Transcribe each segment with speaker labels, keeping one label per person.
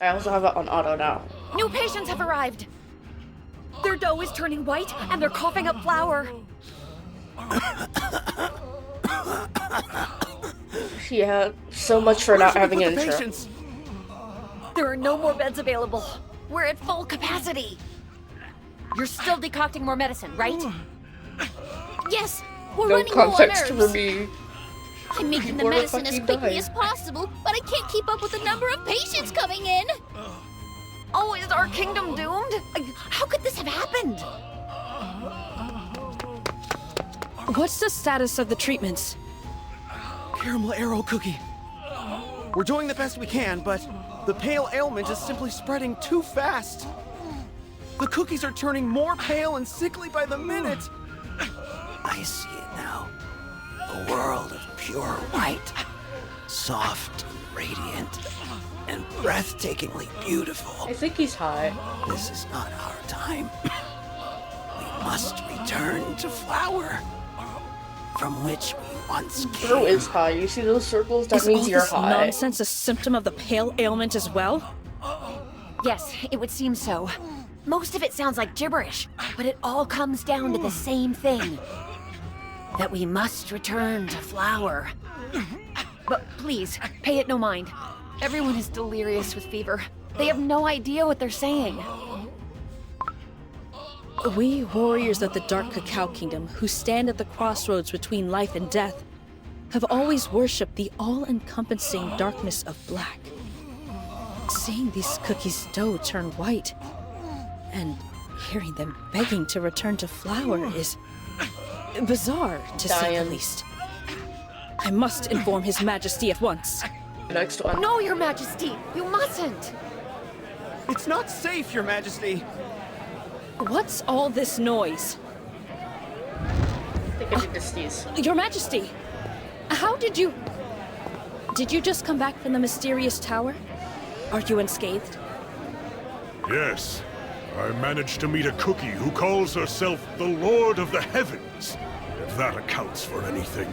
Speaker 1: I also have it on auto now.
Speaker 2: New patients have arrived. Their dough is turning white, and they're coughing up flour.
Speaker 1: Yeah, so much for not having an intro.
Speaker 3: Patients?
Speaker 2: There are no more beds available. We're at full capacity. You're still decocting more medicine, right?
Speaker 4: Yes, we're
Speaker 1: No
Speaker 4: running low on
Speaker 1: context for
Speaker 4: nerves.
Speaker 1: me.
Speaker 4: I'm making the
Speaker 1: People are
Speaker 4: medicine as
Speaker 1: fucking
Speaker 4: quickly
Speaker 1: dying.
Speaker 4: as possible, but I can't keep up with the number of patients coming in.
Speaker 2: Oh, is our kingdom doomed? How could this have happened?
Speaker 5: What's the status of the treatments?
Speaker 3: Caramel arrow cookie. We're doing the best we can, but the pale ailment is simply spreading too fast. The cookies are turning more pale and sickly by the minute.
Speaker 6: I see it now. A world of pure white, soft and radiant, and breathtakingly beautiful.
Speaker 1: I think he's high.
Speaker 6: This is not our time. We must return to flower, from which we once came.
Speaker 1: Bro is high. You see those circles? That
Speaker 5: Is all
Speaker 1: means you're
Speaker 5: this
Speaker 1: high.
Speaker 5: nonsense a symptom of the pale ailment as well?
Speaker 2: Yes, it would seem so. Most of it sounds like gibberish, but it all comes down to the same thing. That we must return to flower. But please, pay it no mind. Everyone is delirious with fever. They have no idea what they're saying.
Speaker 5: We warriors of the Dark Cacao Kingdom, who stand at the crossroads between life and death, have always worshipped the all-encompassing darkness of black. Seeing these cookies' dough turn white, and hearing them begging to return to flower is bizarre, to say the least. I must inform His Majesty at once.
Speaker 1: Next one.
Speaker 2: No, Your Majesty, you mustn't.
Speaker 3: It's not safe, Your Majesty.
Speaker 5: What's all this noise?
Speaker 1: I think I need to sneeze.
Speaker 5: Your Majesty, how did you... Did you just come back from the mysterious tower? Are you unscathed?
Speaker 7: Yes. I managed to meet a cookie who calls herself the Lord of the Heavens, if that accounts for anything.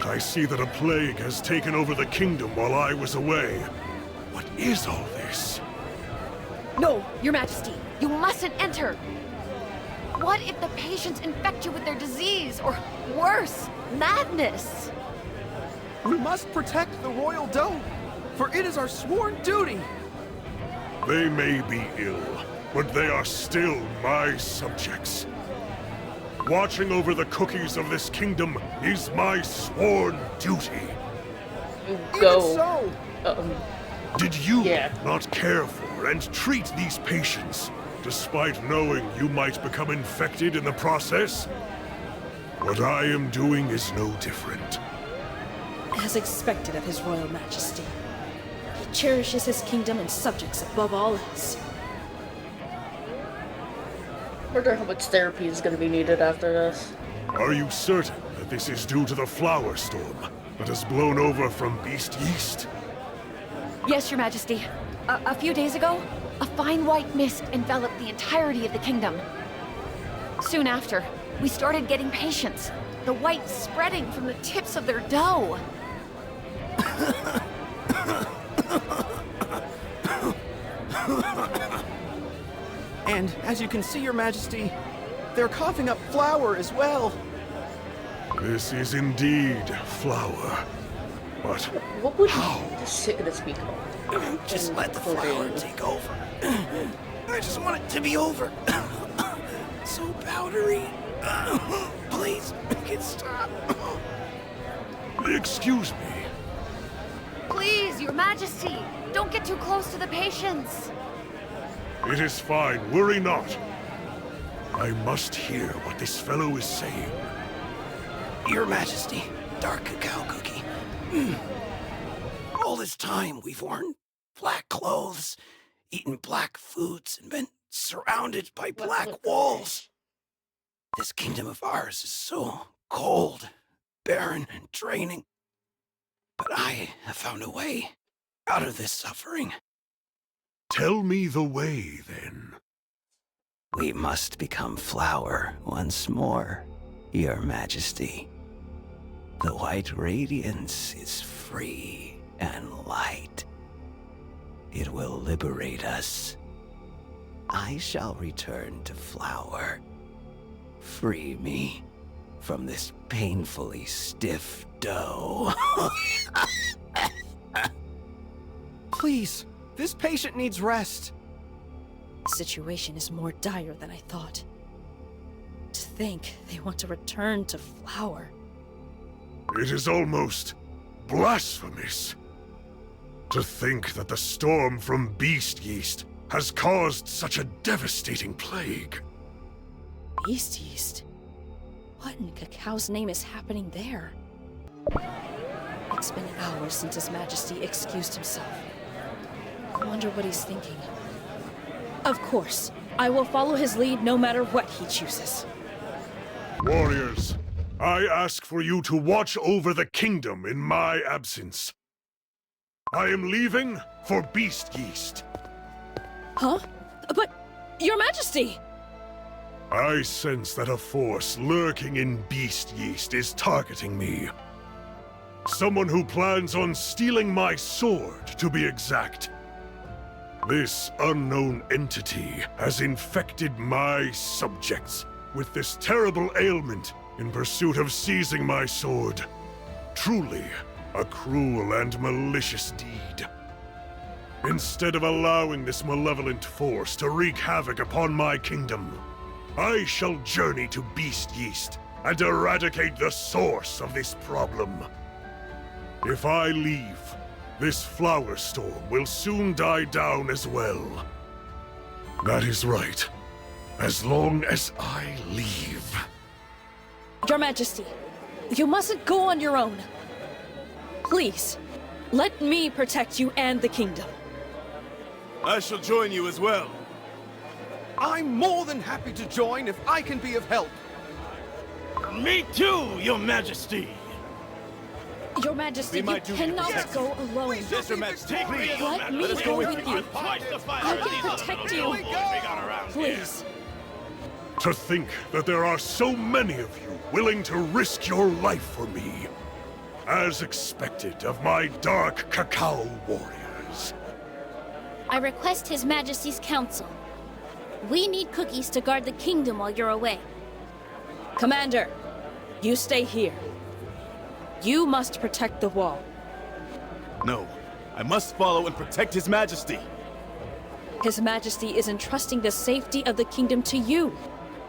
Speaker 7: I see that a plague has taken over the kingdom while I was away. What is all this?
Speaker 2: No, Your Majesty, you mustn't enter. What if the patients infect you with their disease, or worse, madness?
Speaker 3: We must protect the royal dough, for it is our sworn duty.
Speaker 7: They may be ill, but they are still my subjects. Watching over the cookies of this kingdom is my sworn duty.
Speaker 1: Go.
Speaker 3: Even so,
Speaker 7: Did you
Speaker 1: Yeah.
Speaker 7: not care for and treat these patients, despite knowing you might become infected in the process? What I am doing is no different.
Speaker 5: As expected of His Royal Majesty. He cherishes his kingdom and subjects above all else.
Speaker 1: I wonder how much therapy is going to be needed after this.
Speaker 7: Are you certain that this is due to the flower storm that has blown over from Beast Yeast?
Speaker 2: Yes, Your Majesty. A few days ago, a fine white mist enveloped the entirety of the kingdom. Soon after, we started getting patients, the white spreading from the tips of their dough.
Speaker 3: and as you can see, Your Majesty, they're coughing up flour as well.
Speaker 7: This is indeed flower. But
Speaker 1: What would this sickness be called?
Speaker 6: Just let the flower take over. I just want it to be over. So powdery. Please, make it stop.
Speaker 7: excuse me.
Speaker 2: Please, Your Majesty, don't get too close to the patients.
Speaker 7: It is fine, worry not. I must hear what this fellow is saying.
Speaker 6: Your Majesty, Dark Cacao Cookie. All this time we've worn black clothes, eaten black foods, and been surrounded by black walls. This kingdom of ours is so cold, barren, and draining. But I have found a way out of this suffering.
Speaker 7: Tell me the way, then.
Speaker 6: We must become flower once more, Your Majesty. The white radiance is free and light. it will liberate us. I shall return to Flower. Free me from this painfully stiff dough.
Speaker 3: Please, this patient needs rest.
Speaker 5: The situation is more dire than I thought. To think they want to return to Flower.
Speaker 7: It is almost blasphemous to think that the storm from beast yeast has caused such a devastating plague.
Speaker 5: Beast yeast? What in Cacaw's name is happening there? It's been hours since His Majesty excused himself. I wonder what he's thinking. Of course, I will follow his lead no matter what he chooses.
Speaker 7: Warriors, I ask for you to watch over the kingdom in my absence. I am leaving for beast yeast.
Speaker 5: Huh? But, Your Majesty!
Speaker 7: I sense that a force lurking in beast yeast is targeting me. Someone who plans on stealing my sword, to be exact. This unknown entity has infected my subjects with this terrible ailment in pursuit of seizing my sword. Truly, a cruel and malicious deed. Instead of allowing this malevolent force to wreak havoc upon my kingdom, I shall journey to Beast Yeast and eradicate the source of this problem. If I leave, this flower storm will soon die down as well. That is right. As long as I leave.
Speaker 5: Your Majesty, you mustn't go on your own. Please, let me protect you and the kingdom.
Speaker 8: I shall join you as well.
Speaker 3: I'm more than happy to join if I can be of help.
Speaker 8: Me too, Your Majesty.
Speaker 5: Your Majesty, you
Speaker 8: might do
Speaker 5: cannot
Speaker 8: yes.
Speaker 5: go alone.
Speaker 8: Yes, Your Majesty. Please.
Speaker 5: Let me go with you. I can protect you. Please.
Speaker 7: To think that there are so many of you willing to risk your life for me. As expected of my dark cacao warriors.
Speaker 4: I request His Majesty's counsel. We need cookies to guard the kingdom while you're away.
Speaker 5: Commander, you stay here. You must protect the wall.
Speaker 8: No, I must follow and protect His Majesty.
Speaker 5: His Majesty is entrusting the safety of the kingdom to you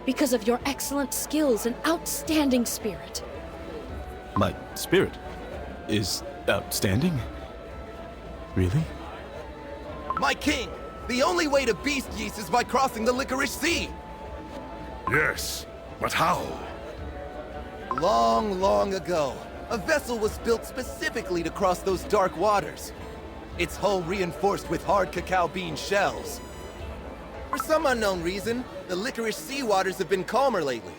Speaker 5: because of your excellent skills and outstanding spirit.
Speaker 8: My spirit is outstanding? Really?
Speaker 9: My king! The only way to Beast Yeast is by crossing the Licorice Sea!
Speaker 7: Yes, but how?
Speaker 9: Long, long ago, a vessel was built specifically to cross those dark waters. Its hull reinforced with hard cacao bean shells. For some unknown reason, the Licorice Sea waters have been calmer lately.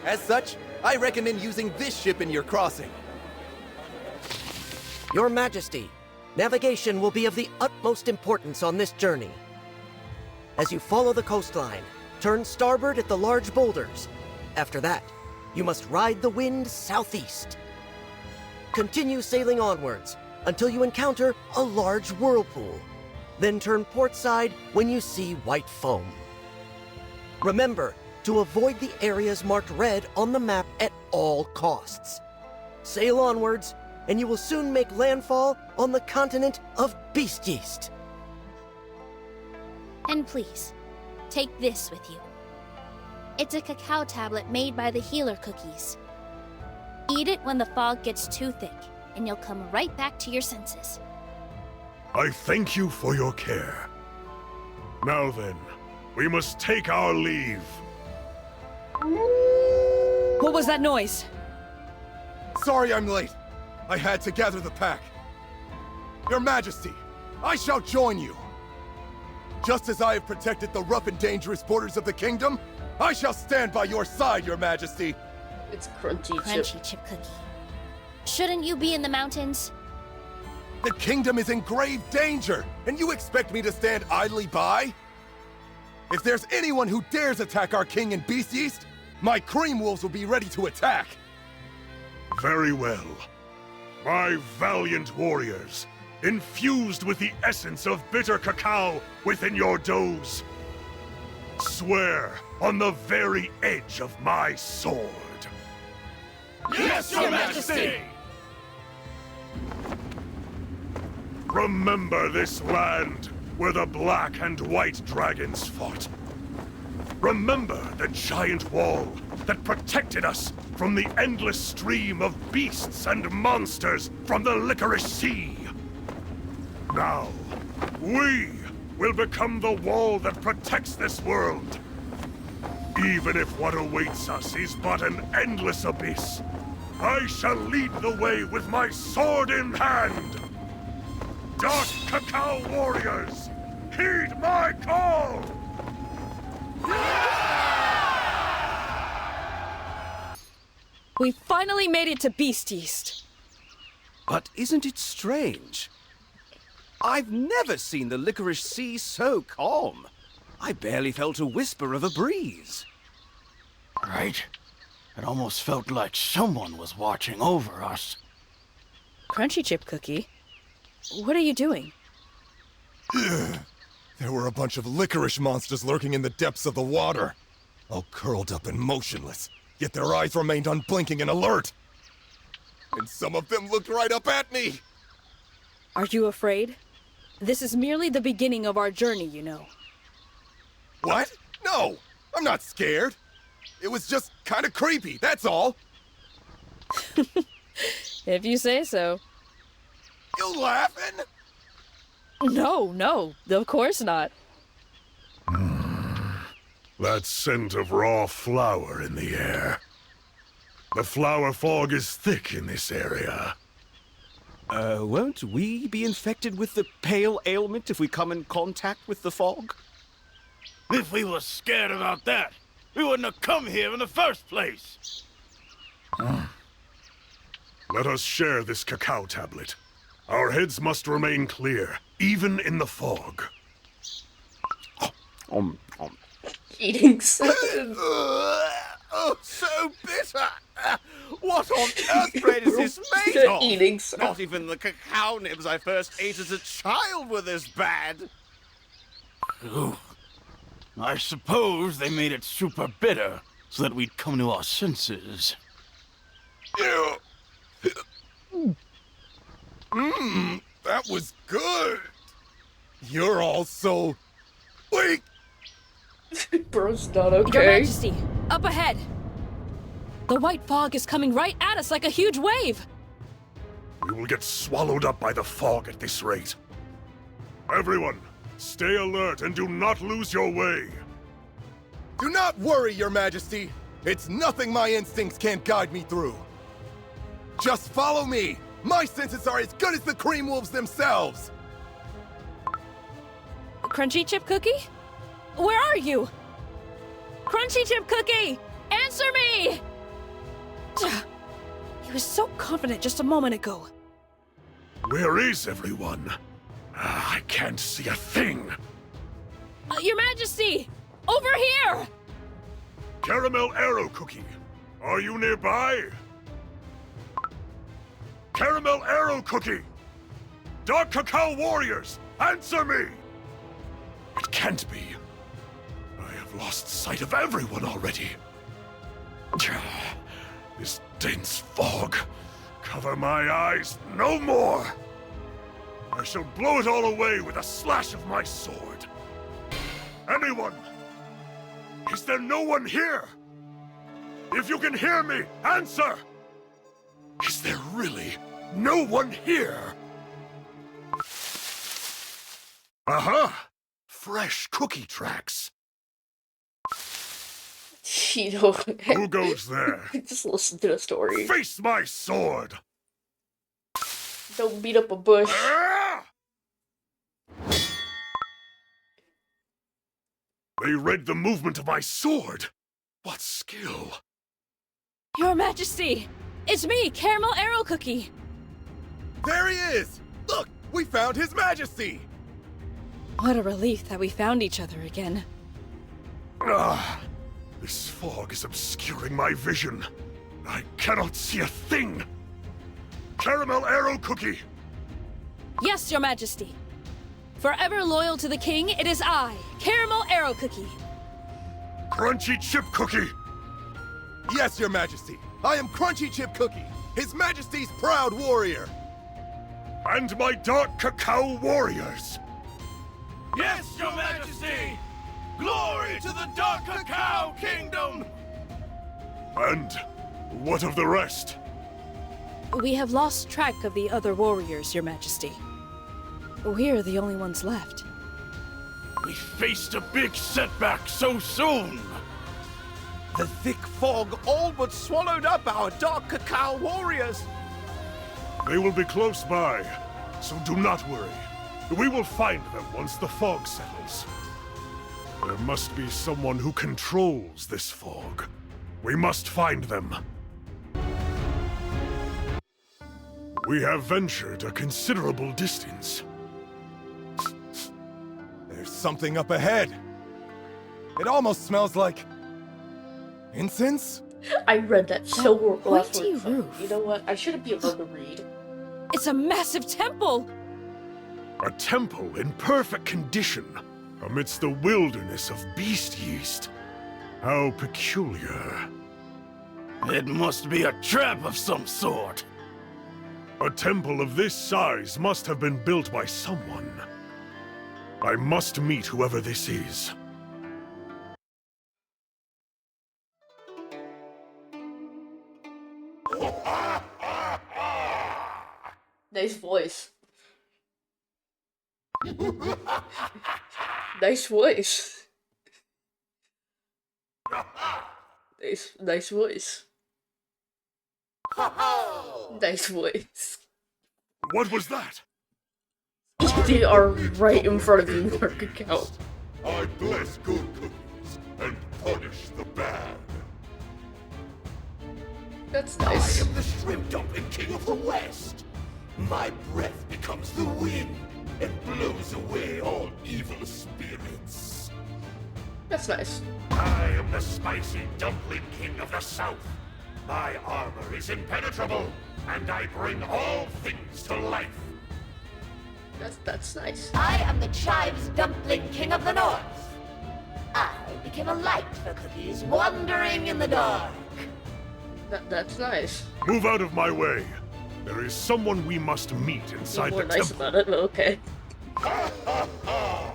Speaker 9: As such, I recommend using this ship in your crossing.
Speaker 10: Your Majesty, navigation will be of the utmost importance on this journey. As you follow the coastline, turn starboard at the large boulders. After that, you must ride the wind southeast. Continue sailing onwards until you encounter a large whirlpool. Then turn port side when you see white foam. Remember to avoid the areas marked red on the map at all costs. Sail onwards, and you will soon make landfall on the continent of Beast Yeast.
Speaker 4: And please, take this with you. It's a cacao tablet made by the healer cookies. Eat it when the fog gets too thick, and you'll come right back to your senses.
Speaker 7: I thank you for your care. Now then, we must take our leave.
Speaker 5: What was that noise?
Speaker 9: Sorry I'm late. I had to gather the pack. Your Majesty, I shall join you. Just as I have protected the rough and dangerous borders of the kingdom, I shall stand by your side, Your Majesty.
Speaker 1: It's crunchy chip.
Speaker 4: Chip cookie. Shouldn't you be in the mountains?
Speaker 9: The kingdom is in grave danger, and you expect me to stand idly by? If there's anyone who dares attack our king in Beast Yeast, my cream wolves will be ready to attack.
Speaker 7: Very well. My valiant warriors, infused with the essence of bitter cacao within your doughs. Swear on the very edge of my sword.
Speaker 8: Yes, Your Majesty!
Speaker 7: Remember this land where the black and white dragons fought. Remember the giant wall that protected us from the endless stream of beasts and monsters from the Licorice Sea. Now, we will become the wall that protects this world. Even if what awaits us is but an endless abyss, I shall lead the way with my sword in hand. Dark Cacao Warriors, heed my call!
Speaker 5: We finally made it to Beast Yeast.
Speaker 3: But isn't it strange? I've never seen the Licorice Sea so calm. I barely felt a whisper of a breeze.
Speaker 6: Right? It almost felt like someone was watching over us.
Speaker 5: Crunchy Chip Cookie, what are you doing?
Speaker 9: There were a bunch of licorice monsters lurking in the depths of the water. All curled up and motionless, yet their eyes remained unblinking and alert. And some of them looked right up at me!
Speaker 5: Are you afraid? This is merely the beginning of our journey, you know.
Speaker 9: What? No! I'm not scared! It was just kinda creepy, that's all!
Speaker 5: If you say so.
Speaker 9: You laughing?
Speaker 5: No, of course not.
Speaker 7: That scent of raw flour in the air. The flour fog is thick in this area.
Speaker 3: Won't we be infected with the pale ailment if we come in contact with the fog?
Speaker 8: If we were scared about that, we wouldn't have come here in the first place.
Speaker 7: Let us share this cacao tablet. Our heads must remain clear, even in the fog.
Speaker 1: Eating something.
Speaker 3: Oh, so bitter! What on earth bread is this made of?
Speaker 1: Eating something.
Speaker 3: Not even the cacao nibs I first ate as a child were this bad.
Speaker 6: Ooh. I suppose they made it super bitter so that we'd come to our senses.
Speaker 9: That was good! You're all so weak!
Speaker 1: Bro's not
Speaker 5: Your
Speaker 1: okay.
Speaker 5: Majesty, up ahead! The white fog is coming right at us like a huge wave!
Speaker 7: We will get swallowed up by the fog at this rate. Everyone, stay alert and do not lose your way.
Speaker 9: Do not worry, Your Majesty! It's nothing my instincts can't guide me through. Just follow me! My senses are as good as the Cream Wolves themselves!
Speaker 5: Crunchy Chip Cookie? Where are you? Crunchy Chip Cookie! Answer me! He was so confident just a moment ago.
Speaker 7: Where is everyone? I can't see a thing.
Speaker 5: Your Majesty! Over here!
Speaker 7: Caramel Arrow Cookie, are you nearby? Caramel Arrow Cookie! Dark Cacao Warriors, answer me! It can't be. I have lost sight of everyone already. This dense fog. Cover my eyes no more. I shall blow it all away with a slash of my sword. Anyone? Is there no one here? If you can hear me, answer! Is there really no one here? Aha! Fresh cookie tracks.
Speaker 1: You know,
Speaker 7: Who goes there?
Speaker 1: just listen to the story.
Speaker 7: Face my sword!
Speaker 1: Don't beat up a bush.
Speaker 7: Ah! They read the movement of my sword. What skill?
Speaker 5: Your Majesty! It's me, Caramel Arrow Cookie!
Speaker 9: There he is! Look, we found His Majesty!
Speaker 5: What a relief that we found each other again.
Speaker 7: Ah, this fog is obscuring my vision. I cannot see a thing. Caramel Arrow Cookie,
Speaker 5: Yes, Your Majesty. Forever loyal to the king, it is I, Caramel Arrow Cookie.
Speaker 7: Crunchy Chip Cookie!
Speaker 9: Yes, Your Majesty. I am Crunchy Chip Cookie, His Majesty's proud warrior.
Speaker 7: And my Dark Cacao Warriors!
Speaker 8: Yes, Your Majesty! Glory to the Dark Cacao Kingdom!
Speaker 7: And what of the rest?
Speaker 5: We have lost track of the other warriors, Your Majesty. We're the only ones left.
Speaker 8: We faced a big setback so soon!
Speaker 3: The thick fog all but swallowed up our Dark Cacao warriors.
Speaker 7: They will be close by, so do not worry. We will find them once the fog settles. There must be someone who controls this fog. We must find them. We have ventured a considerable distance.
Speaker 9: There's something up ahead. It almost smells like incense?
Speaker 1: I read that so last
Speaker 5: pointy
Speaker 1: week.
Speaker 5: roof.
Speaker 1: You know what? I shouldn't be able to read.
Speaker 5: It's a massive temple!
Speaker 7: A temple in perfect condition, amidst the wilderness of beast yeast. How peculiar.
Speaker 8: It must be a trap of some sort.
Speaker 7: A temple of this size must have been built by someone. I must meet whoever this is.
Speaker 1: Nice voice. Nice voice. Nice voice. Nice voice.
Speaker 7: What was that?
Speaker 1: They are right in front of you, Dark Cacao.
Speaker 11: I bless good cookies and punish the bad.
Speaker 1: That's nice.
Speaker 11: I am the shrimp dumpling king of the West. My breath becomes the wind and blows away all evil spirits.
Speaker 1: That's nice.
Speaker 11: I am the spicy dumpling king of the South. My armor is impenetrable, and I bring all things to life.
Speaker 1: That's nice.
Speaker 12: I am the chive's dumpling king of the north. I became a light for cookies wandering in the dark.
Speaker 1: That's nice.
Speaker 7: Move out of my way. There is someone we must meet inside
Speaker 1: More
Speaker 7: the
Speaker 1: nice
Speaker 7: temple.
Speaker 1: about it, but okay.
Speaker 11: Ha ha ha!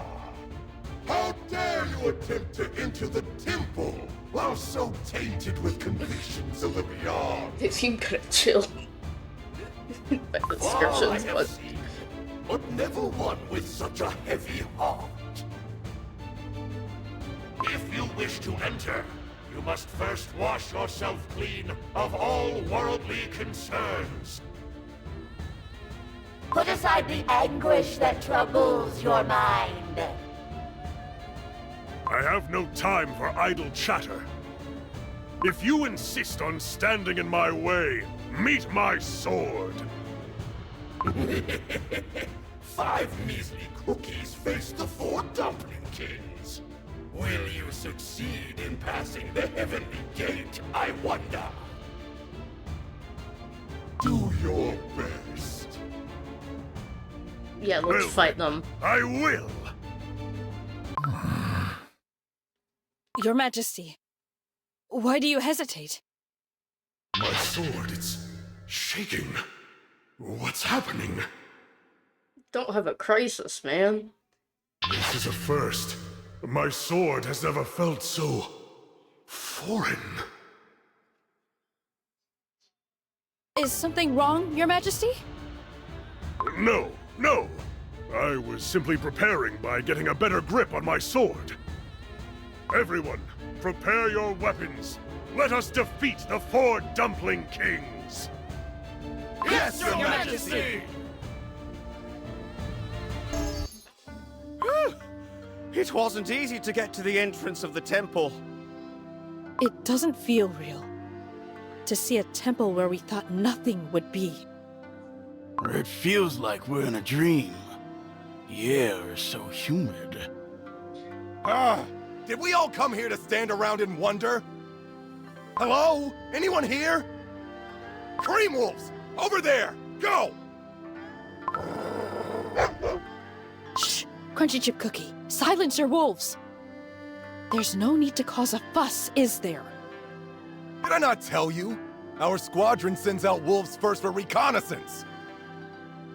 Speaker 11: How dare you attempt to enter the temple while so tainted with convictions of the beyond?
Speaker 1: They seem kind of chill. By the descriptions,
Speaker 11: have
Speaker 1: but
Speaker 11: seen, but never one with such a heavy heart. If you wish to enter, you must first wash yourself clean of all worldly concerns.
Speaker 12: Put aside the anguish that troubles your mind.
Speaker 7: I have no time for idle chatter. If you insist on standing in my way, meet my sword.
Speaker 11: 5 measly cookies face the 4 dumpling kings. Will you succeed in passing the heavenly gate, I wonder? Do your best.
Speaker 1: yeah, let's fight them.
Speaker 7: I will.
Speaker 5: Your Majesty, why do you hesitate?
Speaker 7: My sword, it's shaking. What's happening?
Speaker 1: Don't have a crisis, man.
Speaker 7: This is a first. My sword has never felt so foreign.
Speaker 5: Is something wrong, Your Majesty?
Speaker 7: No, no. I was simply preparing by getting a better grip on my sword. Everyone, prepare your weapons. Let us defeat the 4 dumpling kings.
Speaker 8: Yes, Your Majesty!
Speaker 3: It wasn't easy to get to the entrance of the temple.
Speaker 5: It doesn't feel real. To see a temple where we thought nothing would be.
Speaker 8: It feels like we're in a dream. The air is so humid.
Speaker 9: Did we all come here to stand around and wonder? Hello? Anyone here? Cream wolves! Over there! Go!
Speaker 5: Crunchy Chip Cookie, silence your wolves. There's no need to cause a fuss, is there?
Speaker 9: Did I not tell you? Our squadron sends out wolves first for reconnaissance.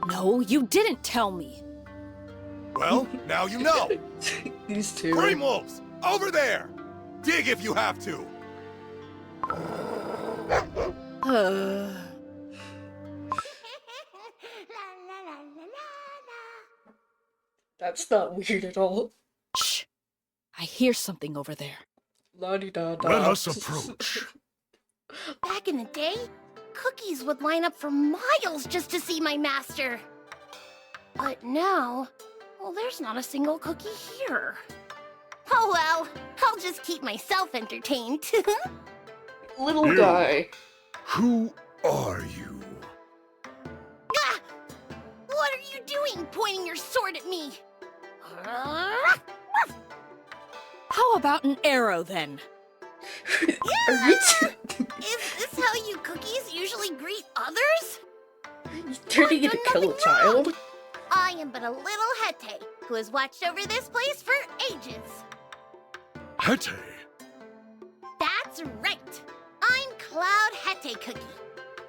Speaker 5: No, you didn't tell me.
Speaker 9: Well, now you know.
Speaker 1: These two.
Speaker 9: Green wolves, over there! Dig if you have to.
Speaker 1: That's not weird at all.
Speaker 5: Shh. I hear something over there.
Speaker 1: La-di-da-da.
Speaker 7: Let us approach.
Speaker 4: Back in the day, cookies would line up for miles just to see my master. But now, well, there's not a single cookie here. Oh well, I'll just keep myself entertained.
Speaker 1: Little
Speaker 7: You.
Speaker 1: guy.
Speaker 7: Who are you?
Speaker 4: Ah! What are you doing, pointing your sword at me?
Speaker 5: How about an arrow, then?
Speaker 4: Is this how you cookies usually greet others?
Speaker 1: Turning you to kill a child?
Speaker 4: I am but a little Hete, who has watched over this place for ages.
Speaker 7: Hete.
Speaker 4: That's right. I'm Cloud Hete Cookie,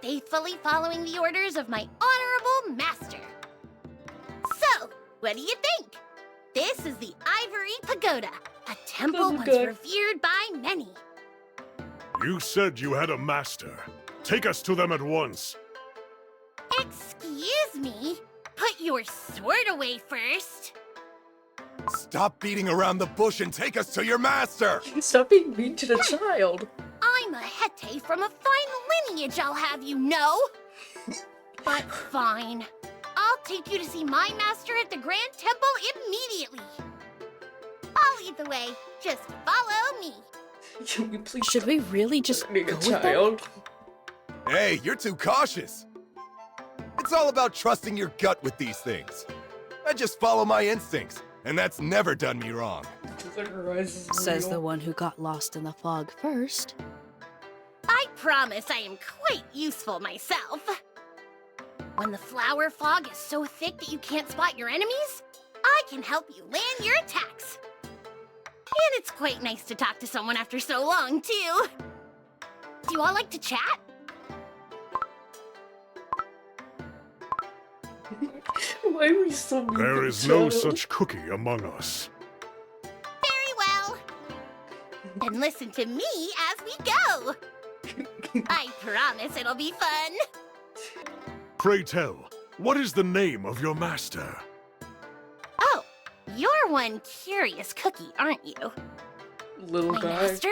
Speaker 4: faithfully following the orders of my honorable master. So, what do you think? This is the Ivory Pagoda, a temple once revered by many.
Speaker 7: You said you had a master. Take us to them at once.
Speaker 4: Excuse me? Put your sword away first.
Speaker 9: Stop beating around the bush and take us to your master!
Speaker 1: Stop being mean to the child.
Speaker 4: I'm a Hete from a fine lineage, I'll have you know. But fine. I'll take you to see my master at the Grand Temple immediately. I'll lead the way. Just follow me.
Speaker 1: Can we please
Speaker 5: Should we really just go
Speaker 1: being a
Speaker 5: with them?
Speaker 1: child?
Speaker 9: Hey, you're too cautious. It's all about trusting your gut with these things. I just follow my instincts, and that's never done me wrong.
Speaker 5: Says the one who got lost in the fog first.
Speaker 4: I promise I am quite useful myself. When the flower fog is so thick that you can't spot your enemies, I can help you land your attacks. And it's quite nice to talk to someone after so long, too. Do you all like to chat?
Speaker 1: Why are we so mean
Speaker 7: There
Speaker 1: to the
Speaker 7: is no
Speaker 1: child?
Speaker 7: such cookie among us.
Speaker 4: Very well. Then listen to me as we go. I promise it'll be fun.
Speaker 7: Pray tell, what is the name of your master?
Speaker 4: Oh, you're one curious cookie, aren't you?
Speaker 1: Little
Speaker 4: My
Speaker 1: guy.
Speaker 4: master?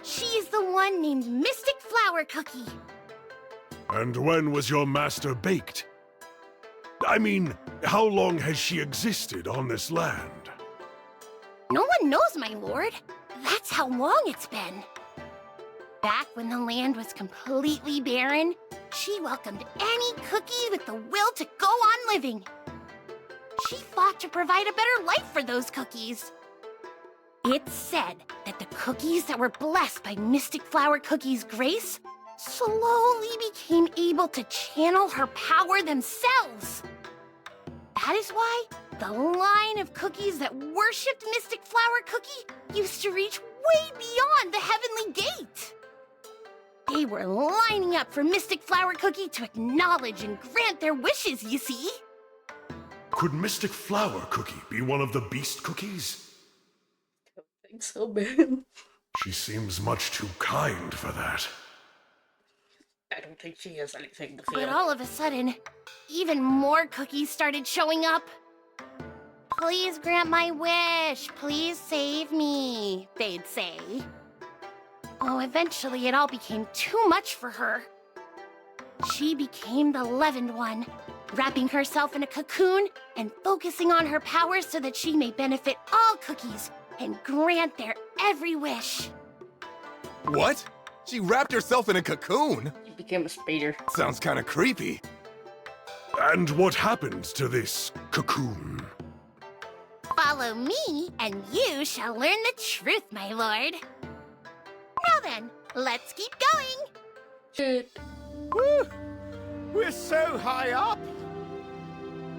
Speaker 4: She's the one named Mystic Flower Cookie.
Speaker 7: And when was your master baked? I mean, how long has she existed on this land?
Speaker 4: No one knows, my lord. That's how long it's been. Back when the land was completely barren, she welcomed any cookie with the will to go on living. She fought to provide a better life for those cookies. It's said that the cookies that were blessed by Mystic Flower Cookie's grace slowly became able to channel her power themselves. That is why the line of cookies that worshipped Mystic Flower Cookie used to reach way beyond the Heavenly Gate. They were lining up for Mystic Flower Cookie to acknowledge and grant their wishes, you see.
Speaker 7: Could Mystic Flower Cookie be one of the beast cookies?
Speaker 1: I don't think so, man.
Speaker 7: She seems much too kind for that.
Speaker 1: I don't think she has anything to
Speaker 4: But
Speaker 1: feel.
Speaker 4: all of a sudden, even more cookies started showing up. Please grant my wish. Please save me, they'd say. Oh, eventually it all became too much for her. She became the leavened one, wrapping herself in a cocoon and focusing on her powers so that she may benefit all cookies and grant their every wish.
Speaker 9: What? She wrapped herself in a cocoon?
Speaker 1: He became a spider.
Speaker 9: Sounds kinda creepy.
Speaker 7: And what happened to this cocoon?
Speaker 4: Follow me, and you shall learn the truth, my lord. Now then, let's keep going.
Speaker 1: Shit.
Speaker 6: Woo! We're so high up!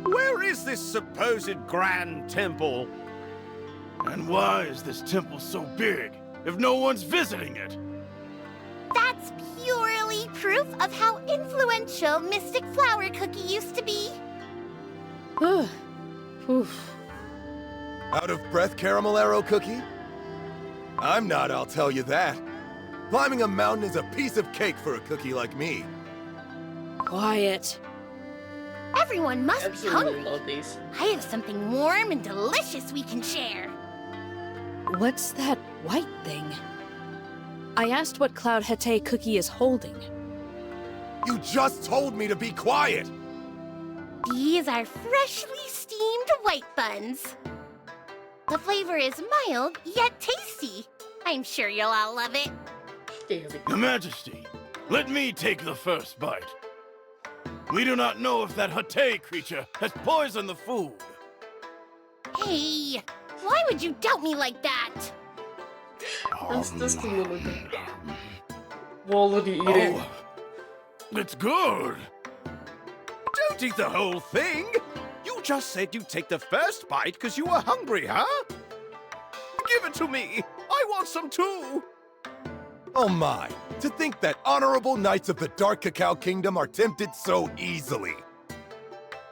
Speaker 6: Where is this supposed grand temple?
Speaker 8: And why is this temple so big if no one's visiting it?
Speaker 12: That's purely proof of how influential Mystic Flower Cookie used to be.
Speaker 5: Oof.
Speaker 9: Out of breath, Caramel Arrow Cookie? I'm not, I'll tell you that. Climbing a mountain is a piece of cake for a cookie like me.
Speaker 5: Quiet.
Speaker 12: Everyone must be
Speaker 1: Absolutely
Speaker 12: hungry.
Speaker 1: love these.
Speaker 12: I have something warm and delicious we can share.
Speaker 5: What's that white thing? I asked what Cloud Hete Cookie is holding.
Speaker 9: You just told me to be quiet!
Speaker 12: These are freshly steamed white buns. The flavor is mild, yet tasty. I'm sure you'll all love it.
Speaker 8: Your Majesty, let me take the first bite. We do not know if that Hate creature has poisoned the food.
Speaker 12: Hey, why would you doubt me like that?
Speaker 1: That's just a little bit. What would you eating?
Speaker 8: Oh, it's good.
Speaker 6: Don't eat the whole thing! You just said you'd take the first bite because you were hungry, huh? Give it to me! I want some too!
Speaker 9: Oh my, to think that honorable knights of the Dark Cacao Kingdom are tempted so easily.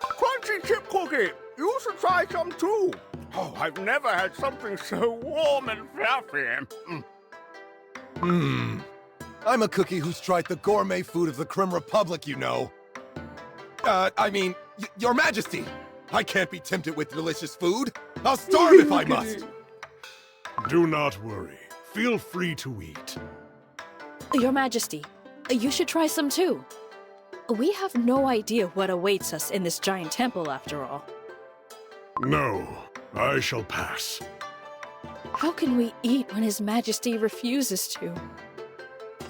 Speaker 6: Crunchy chip cookie! You should try some too! Oh, I've never had something so warm and fluffy.
Speaker 9: I'm a cookie who's tried the gourmet food of the Krim Republic, you know. Your Majesty! I can't be tempted with delicious food. I'll starve if I must.
Speaker 7: Do not worry. Feel free to eat.
Speaker 5: Your Majesty, you should try some too. We have no idea what awaits us in this giant temple, after all.
Speaker 7: No, I shall pass.
Speaker 5: How can we eat when His Majesty refuses to?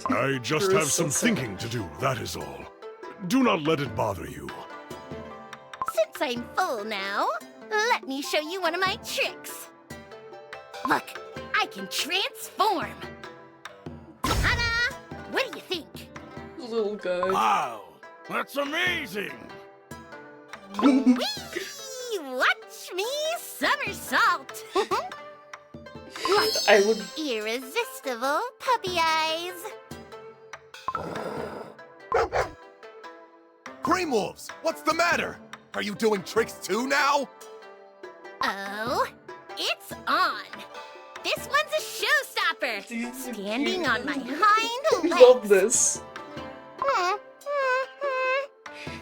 Speaker 7: I just have some thinking to do, that is all. Do not let it bother you.
Speaker 12: Since I'm full now, let me show you one of my tricks. Look, I can transform. Ta-da! What do you think?
Speaker 1: Little guy.
Speaker 8: Wow, that's amazing.
Speaker 12: Whee! Watch me somersault.
Speaker 1: I would.
Speaker 12: Irresistible puppy eyes.
Speaker 9: Cream Wolves, what's the matter? Are you doing tricks too now?
Speaker 12: Oh, it's on. This one's a showstopper. Standing on my hind legs.
Speaker 1: Love this.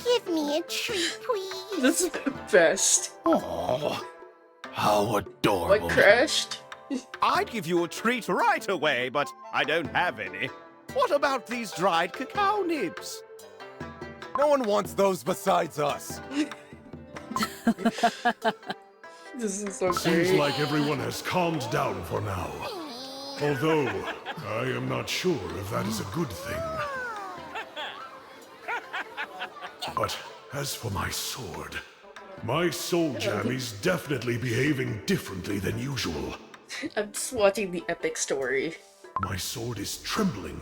Speaker 12: Give me a treat, please.
Speaker 1: This is the best.
Speaker 8: Oh, how adorable.
Speaker 1: What crashed?
Speaker 6: I'd give you a treat right away, but I don't have any. What about these dried cacao nibs?
Speaker 9: No one wants those besides us.
Speaker 1: This is so
Speaker 7: Seems
Speaker 1: great.
Speaker 7: like everyone has calmed down for now. Although, I am not sure if that is a good thing. But as for my sword, my soul jam is definitely behaving differently than usual.
Speaker 1: I'm just watching the epic story.
Speaker 7: My sword is trembling,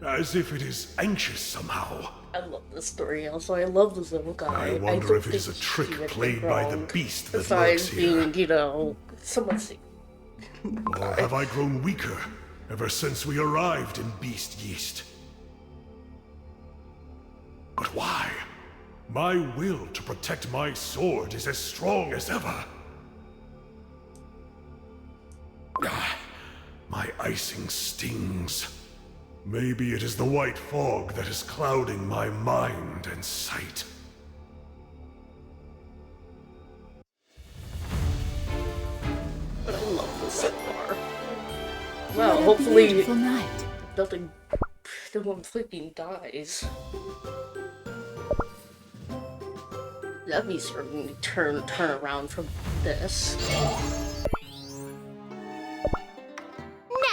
Speaker 7: as if it is anxious somehow.
Speaker 1: I love this story also. I love this little guy.
Speaker 7: I wonder
Speaker 1: don't
Speaker 7: if it is a
Speaker 1: think
Speaker 7: trick
Speaker 1: he did
Speaker 7: played by the
Speaker 1: wrong,
Speaker 7: beast that
Speaker 1: besides
Speaker 7: lurks here.
Speaker 1: being, you know, someone
Speaker 7: Or have I grown weaker ever since we arrived in Beast Yeast? But why? My will to protect my sword is as strong as ever. Ah, my icing stings. Maybe it is the white fog that is clouding my mind and sight.
Speaker 1: But I love this so far.
Speaker 5: What
Speaker 1: Well,
Speaker 5: a
Speaker 1: hopefully
Speaker 5: beautiful night.
Speaker 1: nothing, no one flipping dies. Let me certainly turn around from this.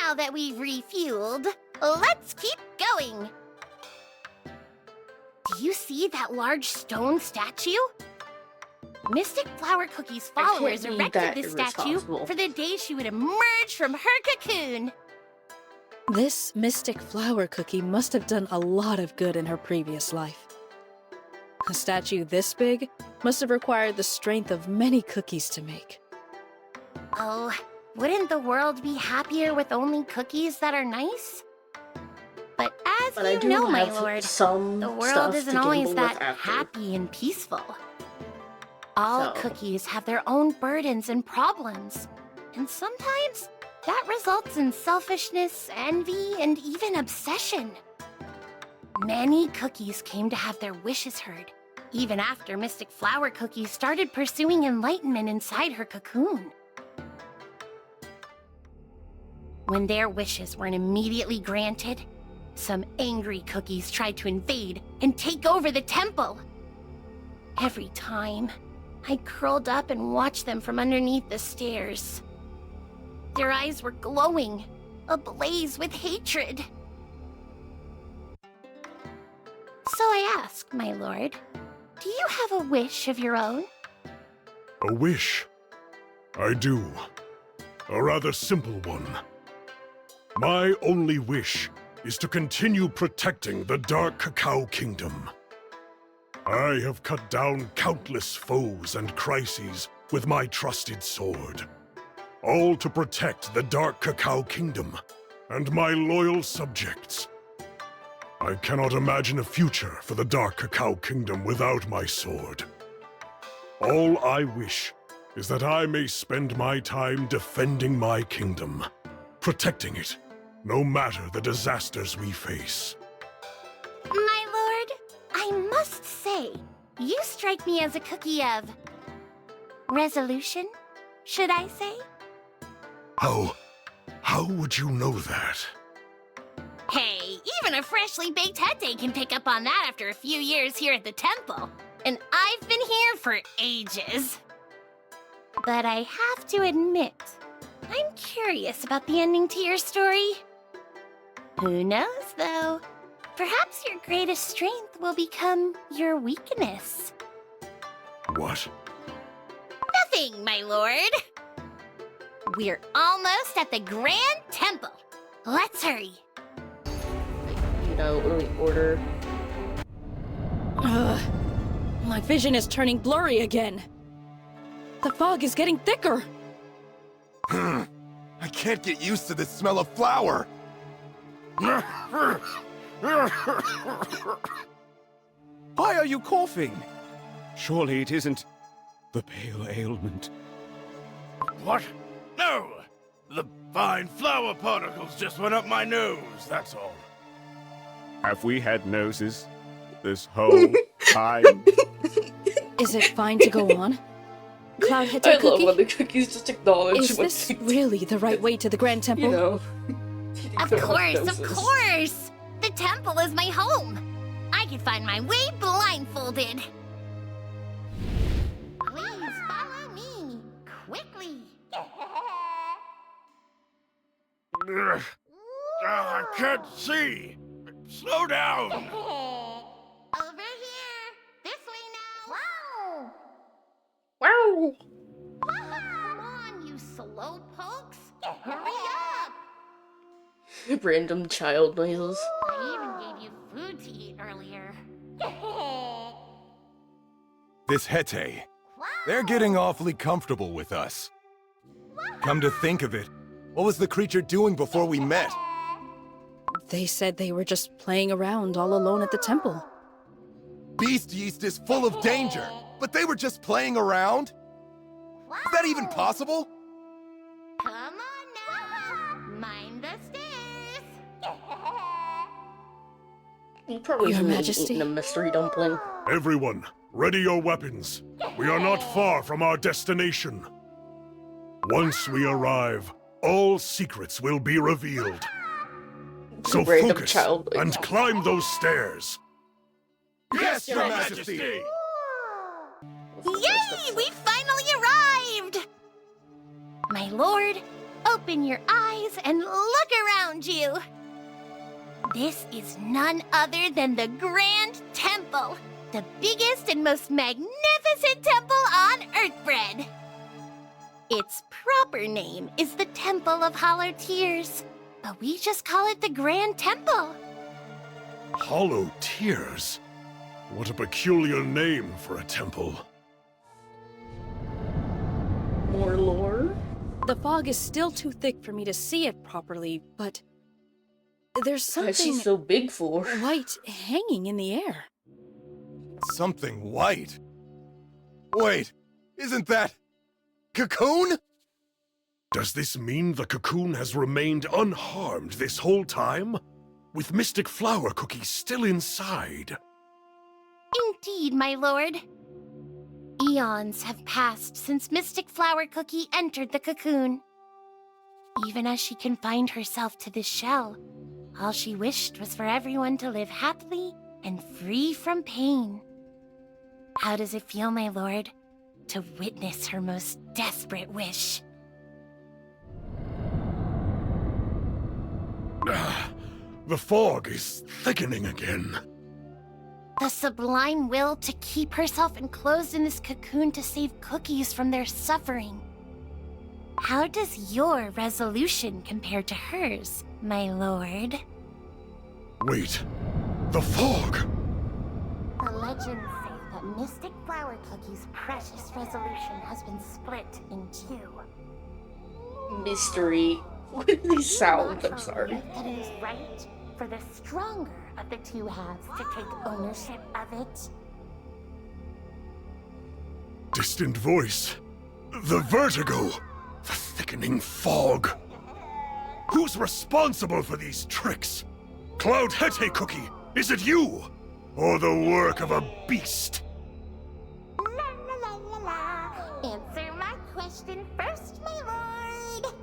Speaker 12: Now that we've refueled, let's keep going. Do you see that large stone statue? Mystic Flower Cookie's followers
Speaker 1: be
Speaker 12: erected
Speaker 1: that
Speaker 12: this statue
Speaker 1: irresponsible.
Speaker 12: for the day she would emerge from her cocoon.
Speaker 5: This Mystic Flower Cookie must have done a lot of good in her previous life. A statue this big must have required the strength of many cookies to make.
Speaker 12: Oh, wouldn't the world be happier with only cookies that are nice? But as
Speaker 1: But I
Speaker 12: you
Speaker 1: do
Speaker 12: know, my
Speaker 1: have
Speaker 12: lord,
Speaker 1: some
Speaker 12: the world
Speaker 1: stuff
Speaker 12: isn't
Speaker 1: to
Speaker 12: always
Speaker 1: gamble with
Speaker 12: that
Speaker 1: after.
Speaker 12: happy and peaceful. All
Speaker 1: So.
Speaker 12: cookies have their own burdens and problems. And sometimes that results in selfishness, envy, and even obsession. Many cookies came to have their wishes heard, even after Mystic Flower Cookie started pursuing enlightenment inside her cocoon. When their wishes weren't immediately granted, some angry cookies tried to invade and take over the temple. Every time, I curled up and watched them from underneath the stairs. Their eyes were glowing, ablaze with hatred. So I ask, my lord, do you have a wish of your own?
Speaker 7: A wish? I do. A rather simple one. My only wish is to continue protecting the Dark Cacao Kingdom. I have cut down countless foes and crises with my trusted sword, all to protect the Dark Cacao Kingdom and my loyal subjects. I cannot imagine a future for the Dark Cacao Kingdom without my sword. All I wish is that I may spend my time defending my kingdom, protecting it, no matter the disasters we face.
Speaker 12: My lord, I must say, you strike me as a cookie of resolution, should I say?
Speaker 7: How would you know that?
Speaker 12: Hey, even a freshly baked hete can pick up on that after a few years here at the temple. And I've been here for ages. But I have to admit, I'm curious about the ending to your story. Who knows, though? Perhaps your greatest strength will become your weakness.
Speaker 7: What?
Speaker 12: Nothing, my lord. We're almost at the Grand Temple. Let's hurry.
Speaker 1: You know, early order.
Speaker 5: My vision is turning blurry again. The fog is getting thicker.
Speaker 9: I can't get used to the smell of flour.
Speaker 3: Why are you coughing? Surely it isn't the pale ailment.
Speaker 8: What? No! The fine flour particles just went up my nose, that's all.
Speaker 3: Have we had noses this whole time?
Speaker 5: Is it fine to go on? Cloud Hete
Speaker 1: I love
Speaker 5: Cookie?
Speaker 1: when the cookies just acknowledge
Speaker 5: Is
Speaker 1: what
Speaker 5: this
Speaker 1: they
Speaker 5: really the right way to the Grand Temple?
Speaker 1: You know.
Speaker 12: Of course! The temple is my home. I can find my way blindfolded. Please follow me, quickly.
Speaker 8: I can't see! Slow down!
Speaker 12: Over here. This way now.
Speaker 1: Wow!
Speaker 12: Come on, you slow pokes. Hurry up.
Speaker 1: Random child noises.
Speaker 12: I even gave you food to eat earlier.
Speaker 9: This hete, they're getting awfully comfortable with us. Come to think of it, what was the creature doing before we met?
Speaker 5: They said they were just playing around all alone at the temple.
Speaker 9: Beast yeast is full of danger, but they were just playing around? Is that even possible?
Speaker 12: Come on now. Mind the stairs.
Speaker 1: You probably
Speaker 5: Your
Speaker 1: shouldn't have
Speaker 5: Majesty.
Speaker 1: eaten a mystery dumpling.
Speaker 7: Everyone, ready your weapons. We are not far from our destination. Once we arrive, all secrets will be revealed. So
Speaker 1: Random
Speaker 7: focus
Speaker 1: child
Speaker 7: and climb those stairs.
Speaker 9: Yes,
Speaker 8: Your Majesty!
Speaker 12: Yay! We finally arrived! My lord, open your eyes and look around you. This is none other than the Grand Temple, the biggest and most magnificent temple on Earthbread. Its proper name is the Temple of Hollow Tears, but we just call it the Grand Temple.
Speaker 7: Hollow Tears? What a peculiar name for a temple.
Speaker 1: More lore?
Speaker 5: The fog is still too thick for me to see it properly, but there's
Speaker 1: What's
Speaker 5: something
Speaker 1: she so big for?
Speaker 5: white hanging in the air.
Speaker 9: Something white? Wait, isn't that... Cocoon?
Speaker 7: Does this mean the cocoon has remained unharmed this whole time? With Mystic Flower Cookie still inside?
Speaker 12: Indeed, my lord. Eons have passed since Mystic Flower Cookie entered the cocoon. Even as she confined herself to this shell, all she wished was for everyone to live happily and free from pain. How does it feel, my lord, to witness her most desperate wish?
Speaker 7: The fog is thickening again.
Speaker 12: The sublime will to keep herself enclosed in this cocoon to save cookies from their suffering. How does your resolution compare to hers, my lord?
Speaker 7: Wait, the fog!
Speaker 12: The legends say that Mystic Flower Cookie's precious resolution has been split in two.
Speaker 1: Mystery. What is this sound? I'm sorry.
Speaker 12: That it is right for the stronger of the two halves to take ownership of it.
Speaker 7: Distant voice. The vertigo. The thickening fog. Who's responsible for these tricks? Cloud Hete Cookie, is it you? Or the work of a beast?
Speaker 12: La la la la la. Answer my question first, my lord.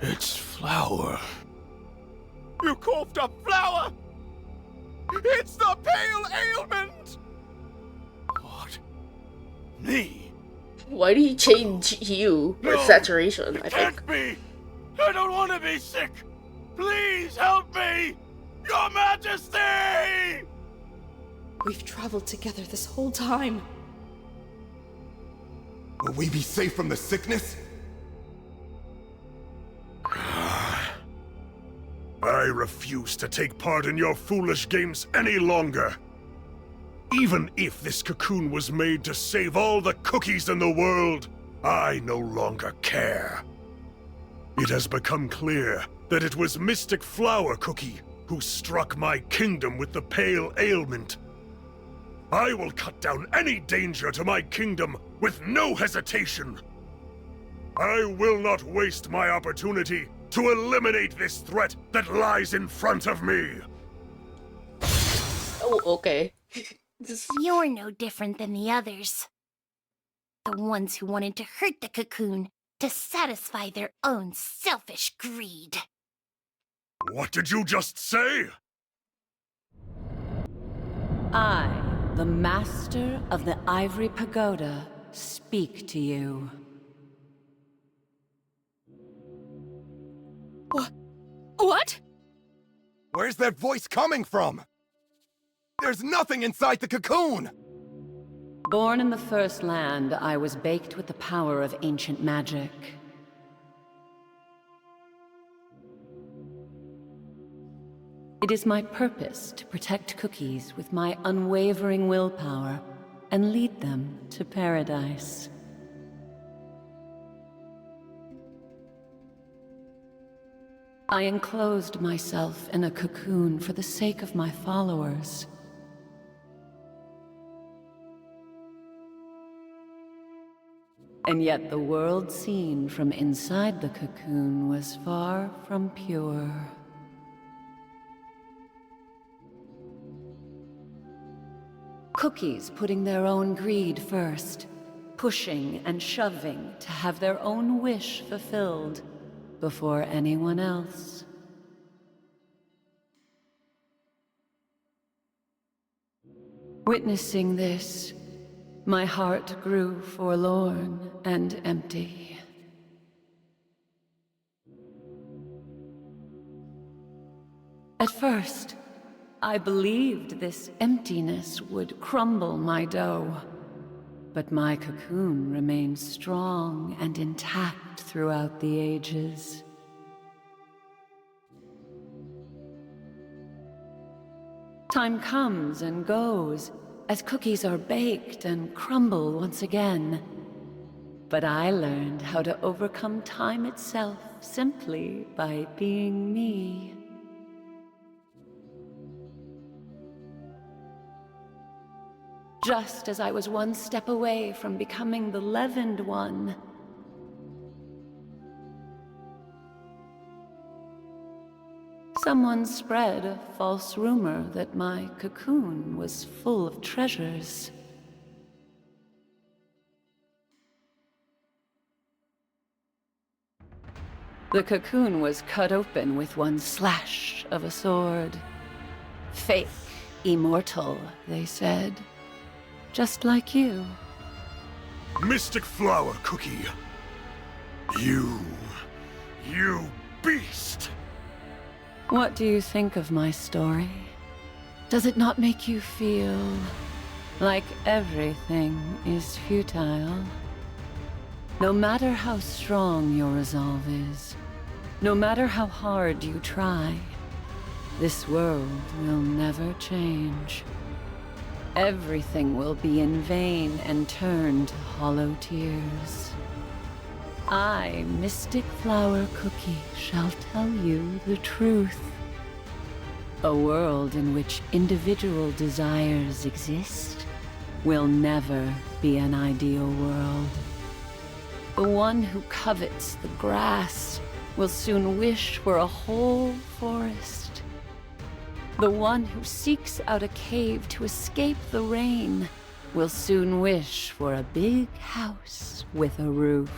Speaker 8: It's flour.
Speaker 3: You coughed up flour! It's the pale ailment!
Speaker 8: What? Me?
Speaker 1: Why did he change hue or
Speaker 8: No,
Speaker 1: saturation? I
Speaker 8: It
Speaker 1: think.
Speaker 8: can't be! I don't want to be sick! Please help me! Your Majesty!
Speaker 5: We've traveled together this whole time.
Speaker 9: Will we be safe from the sickness?
Speaker 7: I refuse to take part in your foolish games any longer. Even if this cocoon was made to save all the cookies in the world, I no longer care. It has become clear that it was Mystic Flower Cookie who struck my kingdom with the pale ailment. I will cut down any danger to my kingdom with no hesitation. I will not waste my opportunity to eliminate this threat that lies in front of me.
Speaker 1: Oh, okay. This-
Speaker 12: You're no different than the others. The ones who wanted to hurt the cocoon to satisfy their own selfish greed.
Speaker 7: What did you just say?
Speaker 2: I, the master of the Ivory Pagoda, speak to you.
Speaker 5: What?
Speaker 9: Where's that voice coming from? There's nothing inside the cocoon!
Speaker 2: Born in the First Land, I was baked with the power of ancient magic. It is my purpose to protect cookies with my unwavering willpower and lead them to paradise. I enclosed myself in a cocoon for the sake of my followers. And yet the world seen from inside the cocoon was far from pure. Cookies putting their own greed first, pushing and shoving to have their own wish fulfilled before anyone else. Witnessing this, my heart grew forlorn and empty. At first, I believed this emptiness would crumble my dough, but my cocoon remained strong and intact throughout the ages.
Speaker 13: Time comes and goes as cookies are baked and crumble once again. But I learned how to overcome time itself simply by being me. Just as I was one step away from becoming the leavened one, someone spread a false rumor that my cocoon was full of treasures. The cocoon was cut open with one slash of a sword. Fake, immortal, they said. Just like you.
Speaker 7: Mystic Flower Cookie. You beast!
Speaker 13: What do you think of my story? Does it not make you feel like everything is futile? No matter how strong your resolve is, no matter how hard you try, this world will never change. Everything will be in vain and turn to hollow tears. I, Mystic Flower Cookie, shall tell you the truth. A world in which individual desires exist will never be an ideal world. The one who covets the grass will soon wish for a whole forest. The one who seeks out a cave to escape the rain will soon wish for a big house with a roof.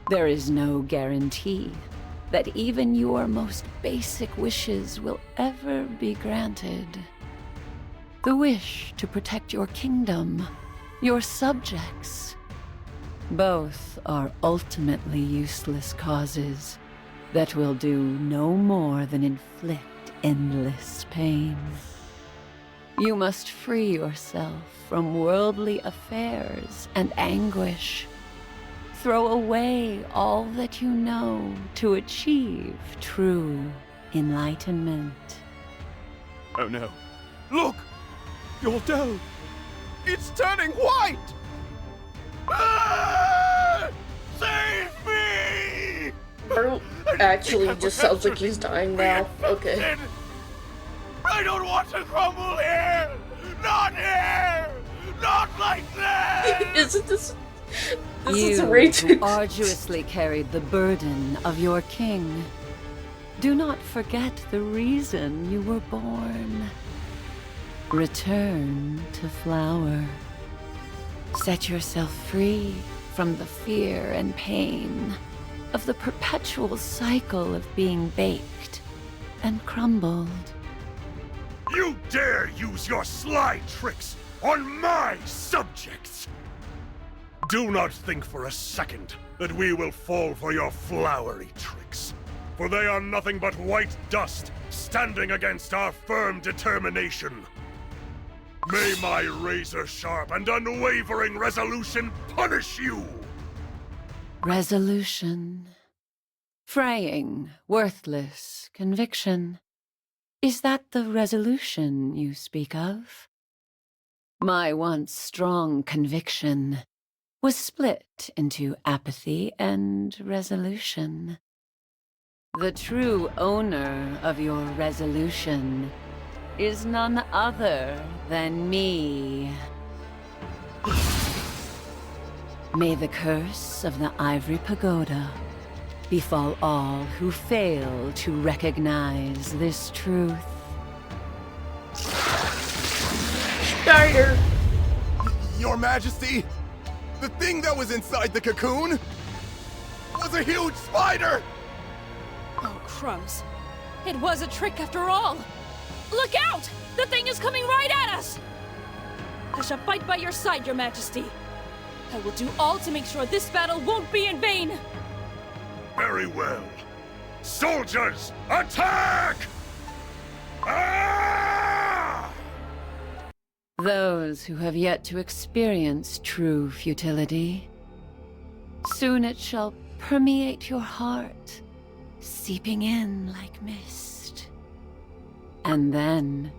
Speaker 13: There is no guarantee that even your most basic wishes will ever be granted. The wish to protect your kingdom, your subjects, both are ultimately useless causes that will do no more than inflict endless pain. You must free yourself from worldly affairs and anguish. Throw away all that you know to achieve true enlightenment.
Speaker 3: Oh no. Look! Your dough! It's turning white!
Speaker 8: Ah! Save me!
Speaker 1: Bro actually just sounds like he's dying now. Okay.
Speaker 8: I don't want to crumble here! Not here! Not like this!
Speaker 1: Isn't this... This
Speaker 13: You
Speaker 1: is raging.
Speaker 13: who arduously carried the burden of your king. Do not forget the reason you were born. Return to Flower. Set yourself free from the fear and pain of the perpetual cycle of being baked and crumbled.
Speaker 7: You dare use your sly tricks on my subjects! Do not think for a second that we will fall for your flowery tricks, for they are nothing but white dust standing against our firm determination. May my razor-sharp and unwavering resolution punish you!
Speaker 13: Resolution. Fraying, worthless conviction. Is that the resolution you speak of? My once strong conviction was split into apathy and resolution. The true owner of your resolution is none other than me. May the curse of the Ivory Pagoda befall all who fail to recognize this truth.
Speaker 1: Steiner!
Speaker 3: Your Majesty, the thing that was inside the cocoon was a huge spider!
Speaker 5: Oh, crumbs. It was a trick after all. Look out! The thing is coming right at us! I shall fight by your side, Your Majesty. I will do all to make sure this battle won't be in vain.
Speaker 7: Very well. Soldiers, attack! Ah!
Speaker 13: Those who have yet to experience true futility, soon it shall permeate your heart, seeping in like mist. And then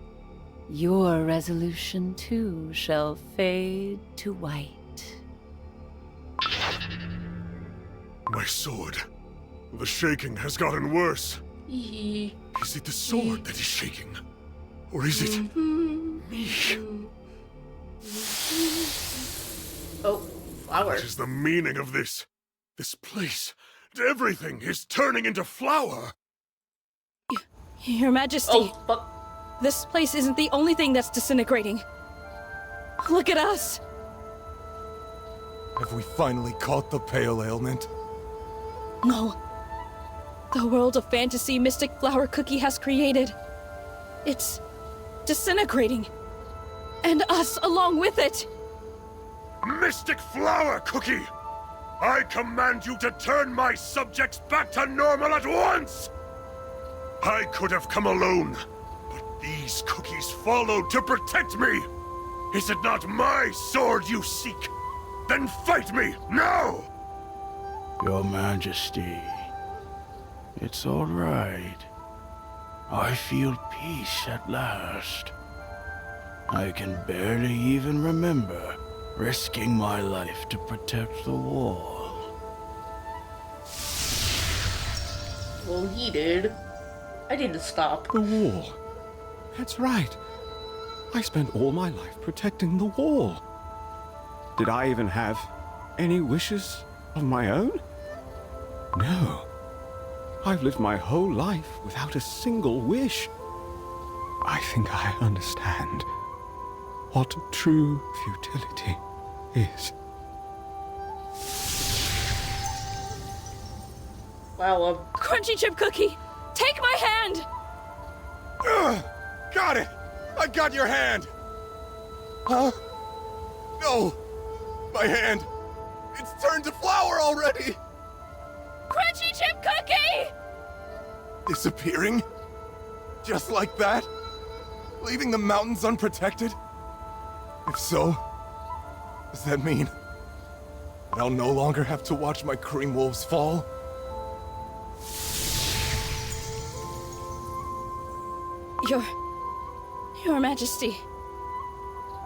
Speaker 13: your resolution too shall fade to white.
Speaker 7: My sword. The shaking has gotten worse.
Speaker 1: Hee
Speaker 7: Is it the sword that is shaking? Or is it me?
Speaker 1: Oh, flower.
Speaker 7: What is the meaning of this? This place, everything is turning into flour.
Speaker 5: Your Majesty,
Speaker 1: Oh, fuck.
Speaker 5: this place isn't the only thing that's disintegrating. Look at us!
Speaker 9: Have we finally caught the pale ailment?
Speaker 5: No. The world of fantasy Mystic Flower Cookie has created. It's disintegrating. And us along with it.
Speaker 7: Mystic Flower Cookie! I command you to turn my subjects back to normal at once! I could have come alone, but these cookies followed to protect me! Is it not my sword you seek? Then fight me, now!
Speaker 8: Your Majesty, it's all right. I feel peace at last. I can barely even remember risking my life to protect the wall.
Speaker 1: Well, he did. I need to stop.
Speaker 3: The wall. That's right. I spent all my life protecting the wall. Did I even have any wishes of my own? No. I've lived my whole life without a single wish. I think I understand what true futility is.
Speaker 1: Wow,
Speaker 5: Crunchy Chip Cookie, take my hand!
Speaker 9: Got it! I got your hand! Huh? No! My hand! It's turned to flour already!
Speaker 5: Crunchy Chip Cookie!
Speaker 9: Disappearing? Just like that? Leaving the mountains unprotected? If so, does that mean that I'll no longer have to watch my cream wolves fall?
Speaker 5: Your Majesty,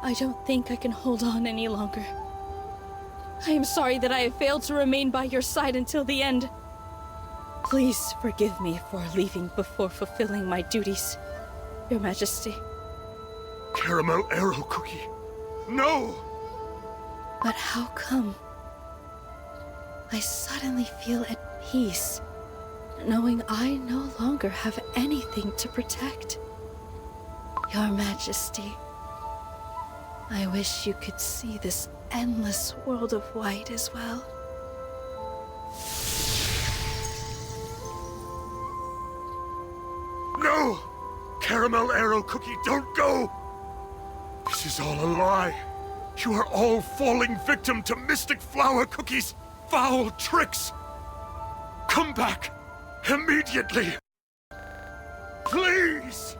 Speaker 5: I don't think I can hold on any longer. I am sorry that I have failed to remain by your side until the end. Please forgive me for leaving before fulfilling my duties, Your Majesty.
Speaker 7: Caramel arrow cookie. No!
Speaker 5: But how come? I suddenly feel at peace, knowing I no longer have anything to protect. Your Majesty, I wish you could see this endless world of white as well.
Speaker 7: No! Caramel arrow cookie, don't go! This is all a lie. You are all falling victim to Mystic Flower Cookie's foul tricks. Come back immediately. Please!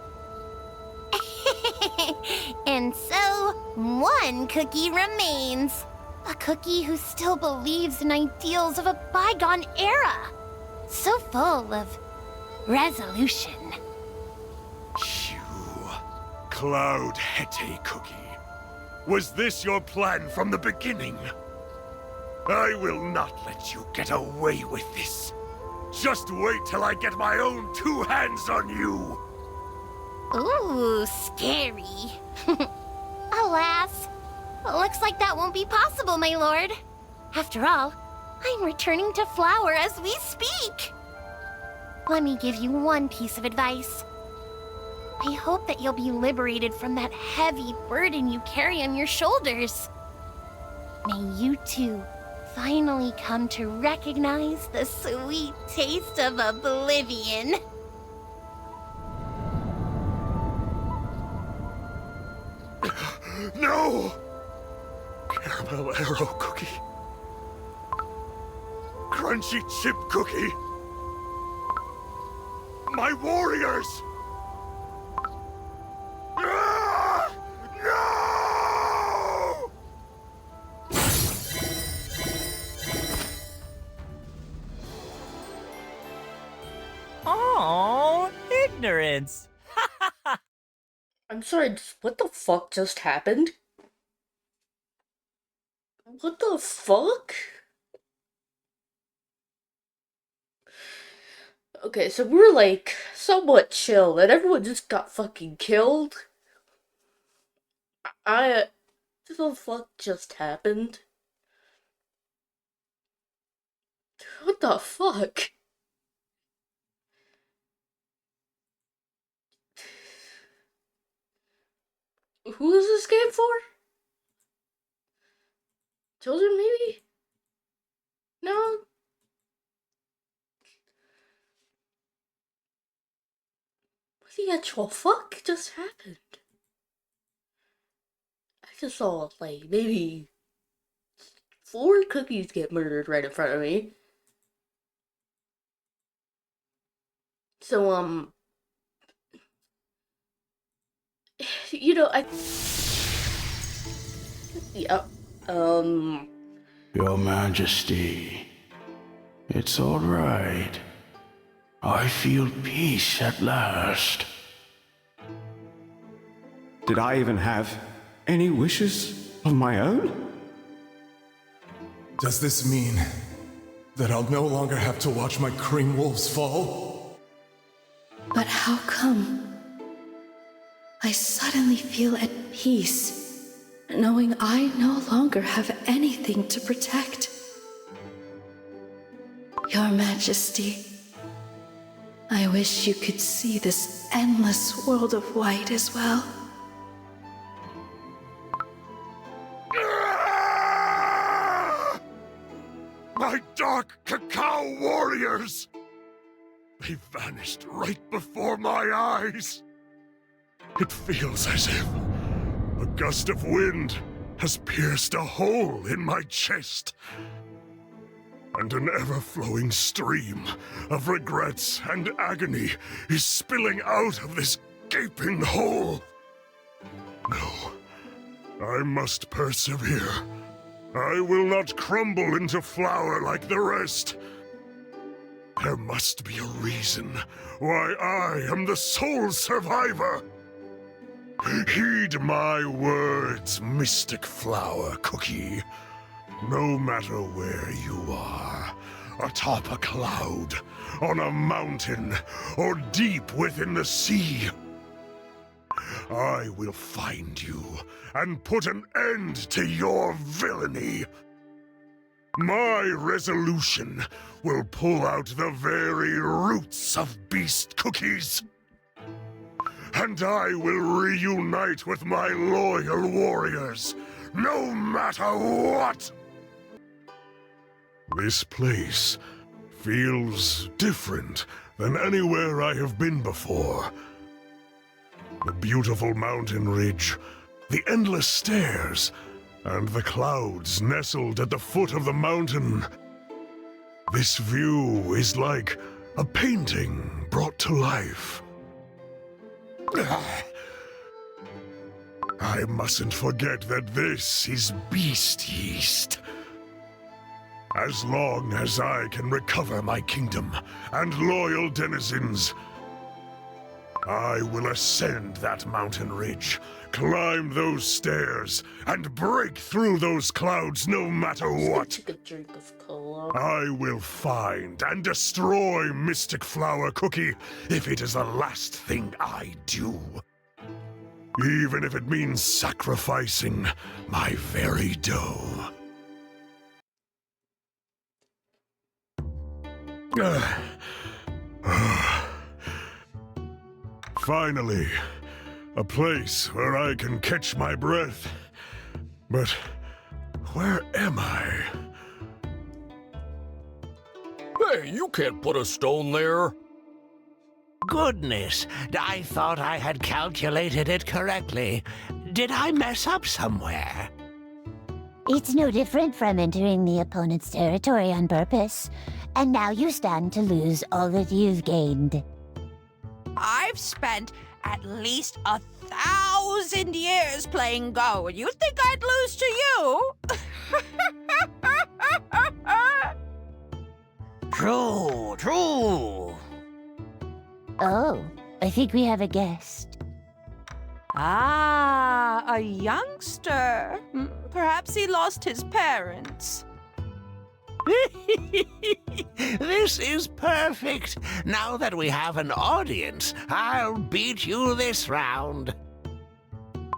Speaker 12: And so, one cookie remains. A cookie who still believes in ideals of a bygone era. So full of resolution.
Speaker 7: You, Cloud Hete Cookie. Was this your plan from the beginning? I will not let you get away with this. Just wait till I get my own two hands on you.
Speaker 12: Ooh, scary. Alas, looks like that won't be possible, my lord. After all, I'm returning to flower as we speak. Let me give you one piece of advice. I hope that you'll be liberated from that heavy burden you carry on your shoulders. May you too finally come to recognize the sweet taste of oblivion.
Speaker 7: No! Caramel arrow cookie. Crunchy chip cookie. My warriors! Ah! No!
Speaker 14: Oh, ignorance!
Speaker 1: I'm sorry, what the fuck just happened? What the fuck? Okay, so we're like somewhat chill, and everyone just got fucking killed. What the fuck just happened? What the fuck? Who is this game for? Children, maybe? No? What the actual fuck just happened? I just saw, like, maybe 4 cookies get murdered right in front of me. So, you know, yeah,
Speaker 8: Your Majesty, it's all right. I feel peace at last.
Speaker 3: Did I even have any wishes of my own?
Speaker 11: Does this mean that I'll no longer have to watch my cream wolves fall?
Speaker 5: But how come? I suddenly feel at peace, knowing I no longer have anything to protect. Your Majesty, I wish you could see this endless world of white as well.
Speaker 7: My dark cacao warriors! They vanished right before my eyes. It feels as if a gust of wind has pierced a hole in my chest, and an ever-flowing stream of regrets and agony is spilling out of this gaping hole. No, I must persevere. I will not crumble into flour like the rest. There must be a reason why I am the sole survivor. Heed my words, Mystic Flower Cookie. No matter where you are, atop a cloud, on a mountain, or deep within the sea, I will find you and put an end to your villainy. My resolution will pull out the very roots of beast cookies. And I will reunite with my loyal warriors, no matter what! This place feels different than anywhere I have been before. The beautiful mountain ridge, the endless stairs, and the clouds nestled at the foot of the mountain. This view is like a painting brought to life. I mustn't forget that this is beast yeast. As long as I can recover my kingdom and loyal denizens, I will ascend that mountain ridge, climb those stairs, and break through those clouds no matter what.
Speaker 1: Take a drink of cola.
Speaker 7: I will find and destroy Mystic Flower Cookie if it is the last thing I do. Even if it means sacrificing my very dough. Finally, a place where I can catch my breath. But where am I?
Speaker 14: Hey, you can't put a stone there.
Speaker 15: Goodness, I thought I had calculated it correctly. Did I mess up somewhere?
Speaker 16: It's no different from entering the opponent's territory on purpose. And now you stand to lose all that you've gained.
Speaker 17: I've spent at least 1,000 years playing Go, and you think I'd lose to you?
Speaker 16: True. Oh, I think we have a guest.
Speaker 17: Ah, a youngster. Perhaps he lost his parents.
Speaker 15: This is perfect. Now that we have an audience, I'll beat you this round.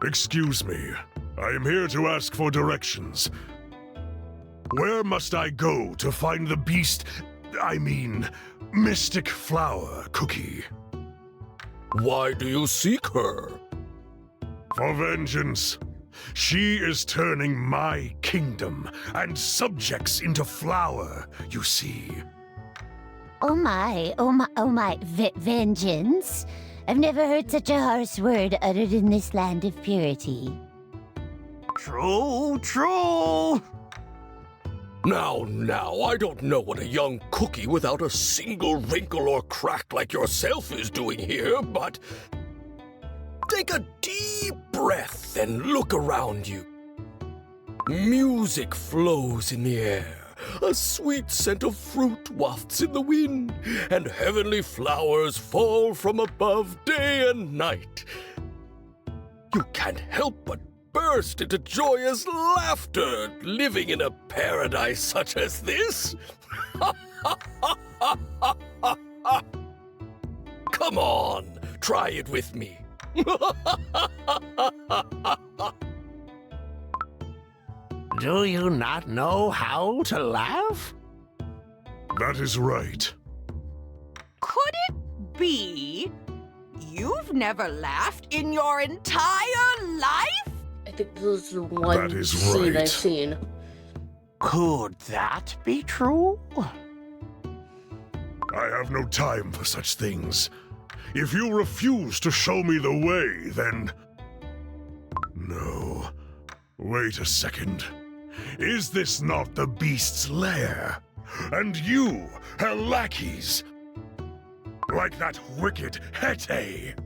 Speaker 7: Excuse me. I am here to ask for directions. Where must I go to find the beast, mystic flower cookie?
Speaker 14: Why do you seek her?
Speaker 7: For vengeance. She is turning my kingdom and subjects into flour, you see.
Speaker 16: Oh my, vengeance? I've never heard such a harsh word uttered in this land of purity.
Speaker 15: True, true.
Speaker 14: Now, I don't know what a young cookie without a single wrinkle or crack like yourself is doing here, but take a deep breath and look around you. Music flows in the air. A sweet scent of fruit wafts in the wind, and heavenly flowers fall from above day and night. You can't help but burst into joyous laughter living in a paradise such as this. Come on, try it with me.
Speaker 15: Do you not know how to laugh?
Speaker 7: That is right.
Speaker 17: Could it be you've never laughed in your entire life?
Speaker 1: I think this is the one
Speaker 7: That is
Speaker 1: scene
Speaker 7: right.
Speaker 1: I've seen.
Speaker 15: Could that be true?
Speaker 7: I have no time for such things. If you refuse to show me the way, then... No. Wait a second. Is this not the beast's lair? And you, her lackeys? Like that wicked Hete?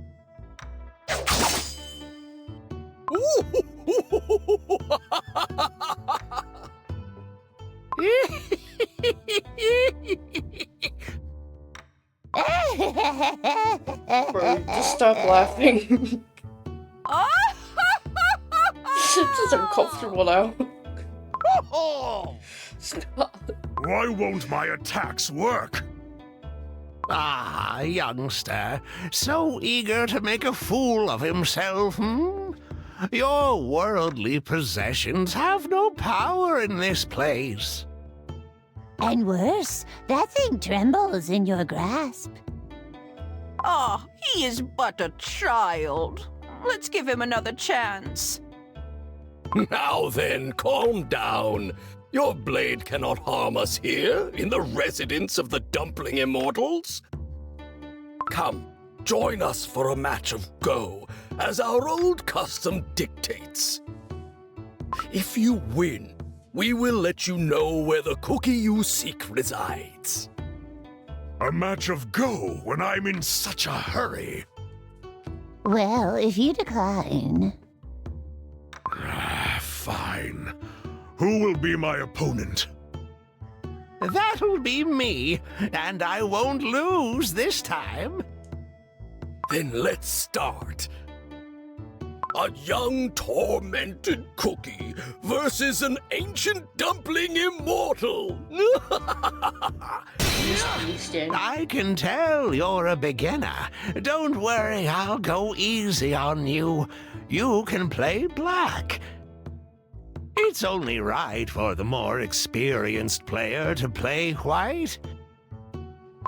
Speaker 1: Bro, just stop laughing. It's just uncomfortable now. Stop.
Speaker 7: Why won't my attacks work?
Speaker 15: Ah, youngster, so eager to make a fool of himself, hmm? Your worldly possessions have no power in this place.
Speaker 16: And worse, that thing trembles in your grasp.
Speaker 17: Oh, he is but a child. Let's give him another chance.
Speaker 14: Now then, calm down. Your blade cannot harm us here, in the residence of the Dumpling Immortals. Come, join us for a match of Go, as our old custom dictates. If you win, we will let you know where the cookie you seek resides.
Speaker 7: A match of Go when I'm in such a hurry.
Speaker 16: Well, if you decline...
Speaker 7: Fine. Who will be my opponent?
Speaker 15: That'll be me, and I won't lose this time.
Speaker 14: Then let's start. A young tormented cookie versus an ancient dumpling immortal.
Speaker 15: I can tell you're a beginner. Don't worry, I'll go easy on you. You can play black. It's only right for the more experienced player to play white.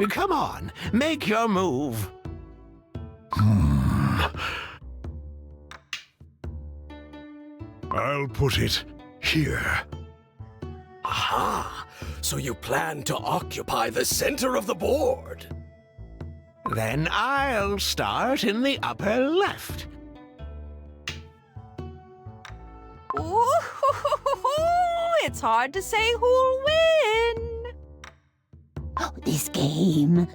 Speaker 15: Come on, make your move.
Speaker 7: I'll put it here.
Speaker 14: Aha! So you plan to occupy the center of the board?
Speaker 15: Then I'll start in the upper left.
Speaker 17: Ooh, it's hard to say who'll win.
Speaker 16: Oh, this game.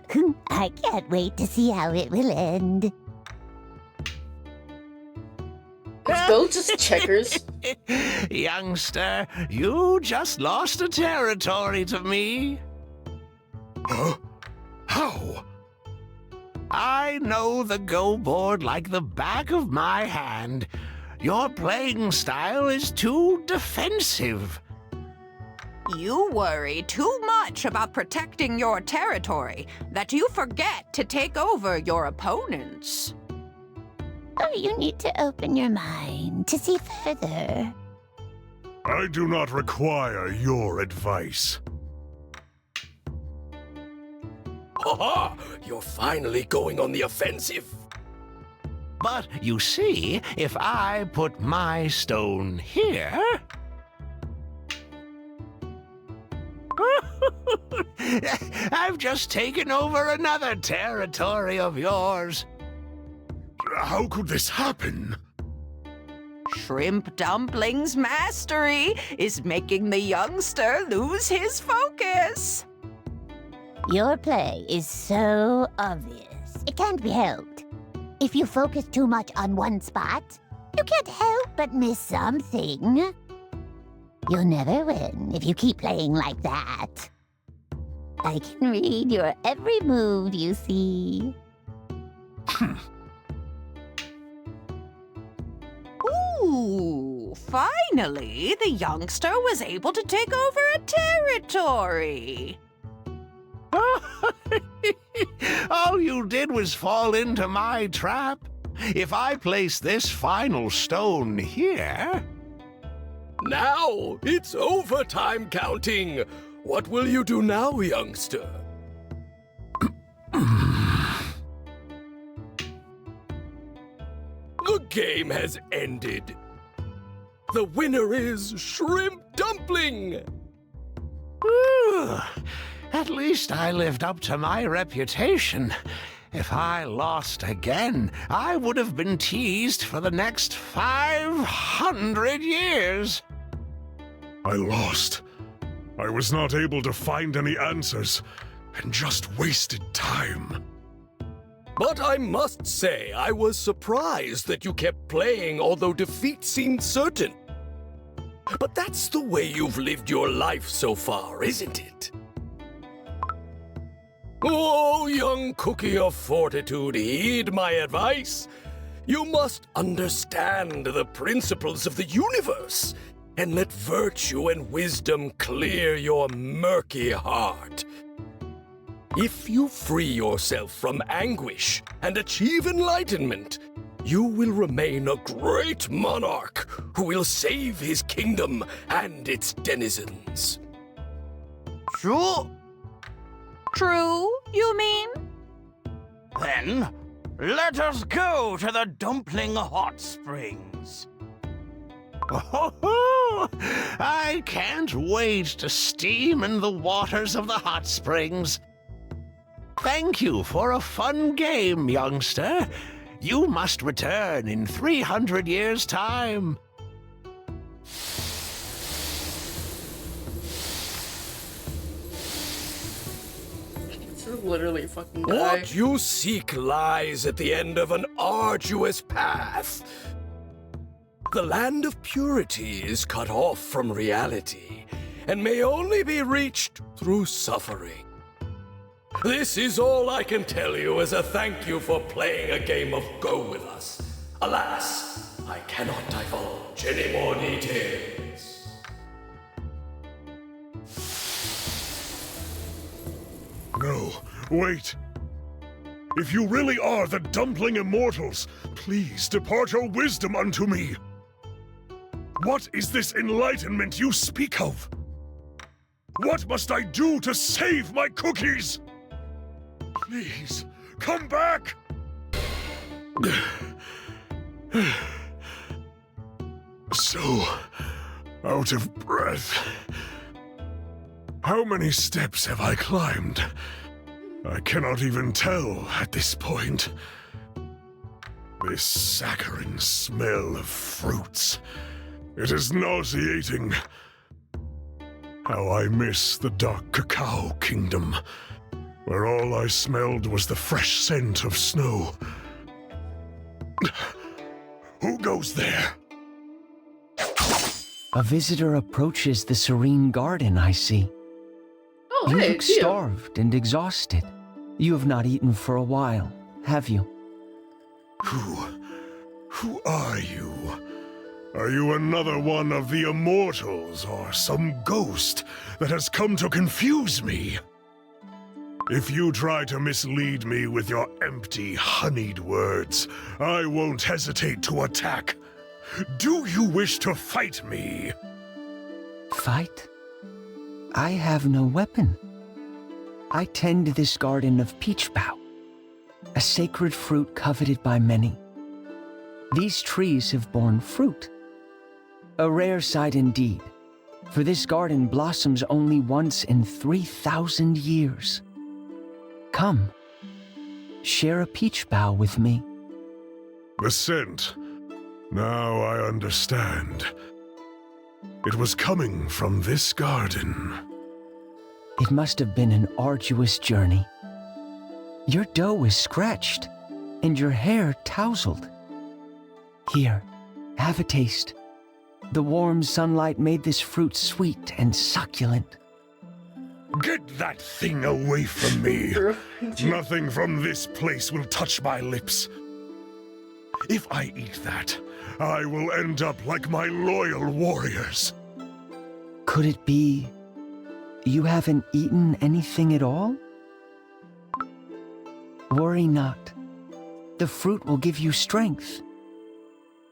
Speaker 16: I can't wait to see how it will end.
Speaker 1: It's both just checkers.
Speaker 15: Youngster, you just lost a territory to me.
Speaker 7: Huh? How?
Speaker 15: I know the Go board like the back of my hand. Your playing style is too defensive.
Speaker 17: You worry too much about protecting your territory that you forget to take over your opponents.
Speaker 16: Oh, you need to open your mind to see further.
Speaker 7: I do not require your advice.
Speaker 14: Haha! You're finally going on the offensive.
Speaker 15: But you see, if I put my stone here... I've just taken over another territory of yours.
Speaker 7: How could this happen?
Speaker 17: Shrimp Dumpling's mastery is making the youngster lose his focus.
Speaker 16: Your play is so obvious. It can't be helped. If you focus too much on one spot, you can't help but miss something. You'll never win if you keep playing like that. I can read your every move, you see.
Speaker 17: Ooh, finally, the youngster was able to take over a territory.
Speaker 15: All you did was fall into my trap. If I place this final stone here...
Speaker 14: Now, it's overtime counting. What will you do now, youngster? The game has ended. The winner is Shrimp Dumpling!
Speaker 15: At least I lived up to my reputation. If I lost again, I would have been teased for the next 500 years.
Speaker 7: I lost. I was not able to find any answers, and just wasted time.
Speaker 14: But I must say, I was surprised that you kept playing although defeat seemed certain. But that's the way you've lived your life so far, isn't it? Oh, young cookie of fortitude, heed my advice. You must understand the principles of the universe, and let virtue and wisdom clear your murky heart. If you free yourself from anguish and achieve enlightenment, you will remain a great monarch who will save his kingdom and its denizens.
Speaker 8: True?
Speaker 17: True, you mean?
Speaker 8: Then, let us go to the Dumpling Hot Springs.
Speaker 15: Oh, I can't wait to steam in the waters of the hot springs. Thank you for a fun game, youngster. You must return in 300 years' time.
Speaker 1: Literally fucking die.
Speaker 14: What you seek lies at the end of an arduous path. The land of purity is cut off from reality, and may only be reached through suffering. This is all I can tell you as a thank you for playing a game of Go with us. Alas, I cannot divulge any more details.
Speaker 7: No, wait. If you really are the Dumpling Immortals, please depart your wisdom unto me. What is this enlightenment you speak of? What must I do to save my cookies? Please, come back! So, out of breath. How many steps have I climbed? I cannot even tell at this point. This saccharine smell of fruits. It is nauseating. How I miss the dark cacao kingdom, where all I smelled was the fresh scent of snow. Who goes there?
Speaker 18: A visitor approaches the serene garden, I see.
Speaker 1: Oh,
Speaker 18: You
Speaker 1: hey,
Speaker 18: look
Speaker 1: Theo.
Speaker 18: starved and exhausted. You have not eaten for a while. have you?
Speaker 7: Who are you? Are you another one of the immortals, or some ghost that has come to confuse me? If you try to mislead me with your empty, honeyed words, I won't hesitate to attack. Do you wish to fight me?
Speaker 18: Fight? I have no weapon. I tend this garden of peach bough, a sacred fruit coveted by many. These trees have borne fruit. A rare sight indeed, for this garden blossoms only once in 3,000 years. Come, share a peach bough with me.
Speaker 7: The scent. Now I understand. It was coming from this garden.
Speaker 18: It must have been an arduous journey. Your dough is scratched, and your hair tousled. Here, have a taste. The warm sunlight made this fruit sweet and succulent.
Speaker 7: Get that thing away from me! Nothing from this place will touch my lips. If I eat that, I will end up like my loyal warriors.
Speaker 18: Could it be you haven't eaten anything at all? Worry not. The fruit will give you strength.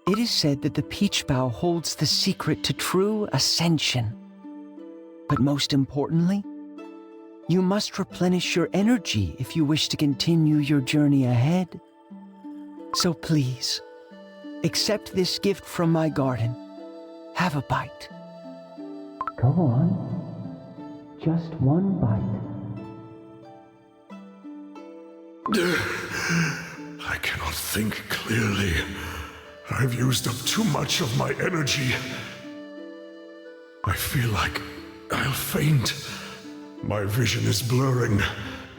Speaker 18: It is said that the peach bough holds the secret to true ascension. But most importantly, you must replenish your energy if you wish to continue your journey ahead. So please, accept this gift from my garden. Have a bite. Go on. Just one bite.
Speaker 7: I cannot think clearly. I've used up too much of my energy. I feel like I'll faint. My vision is blurring,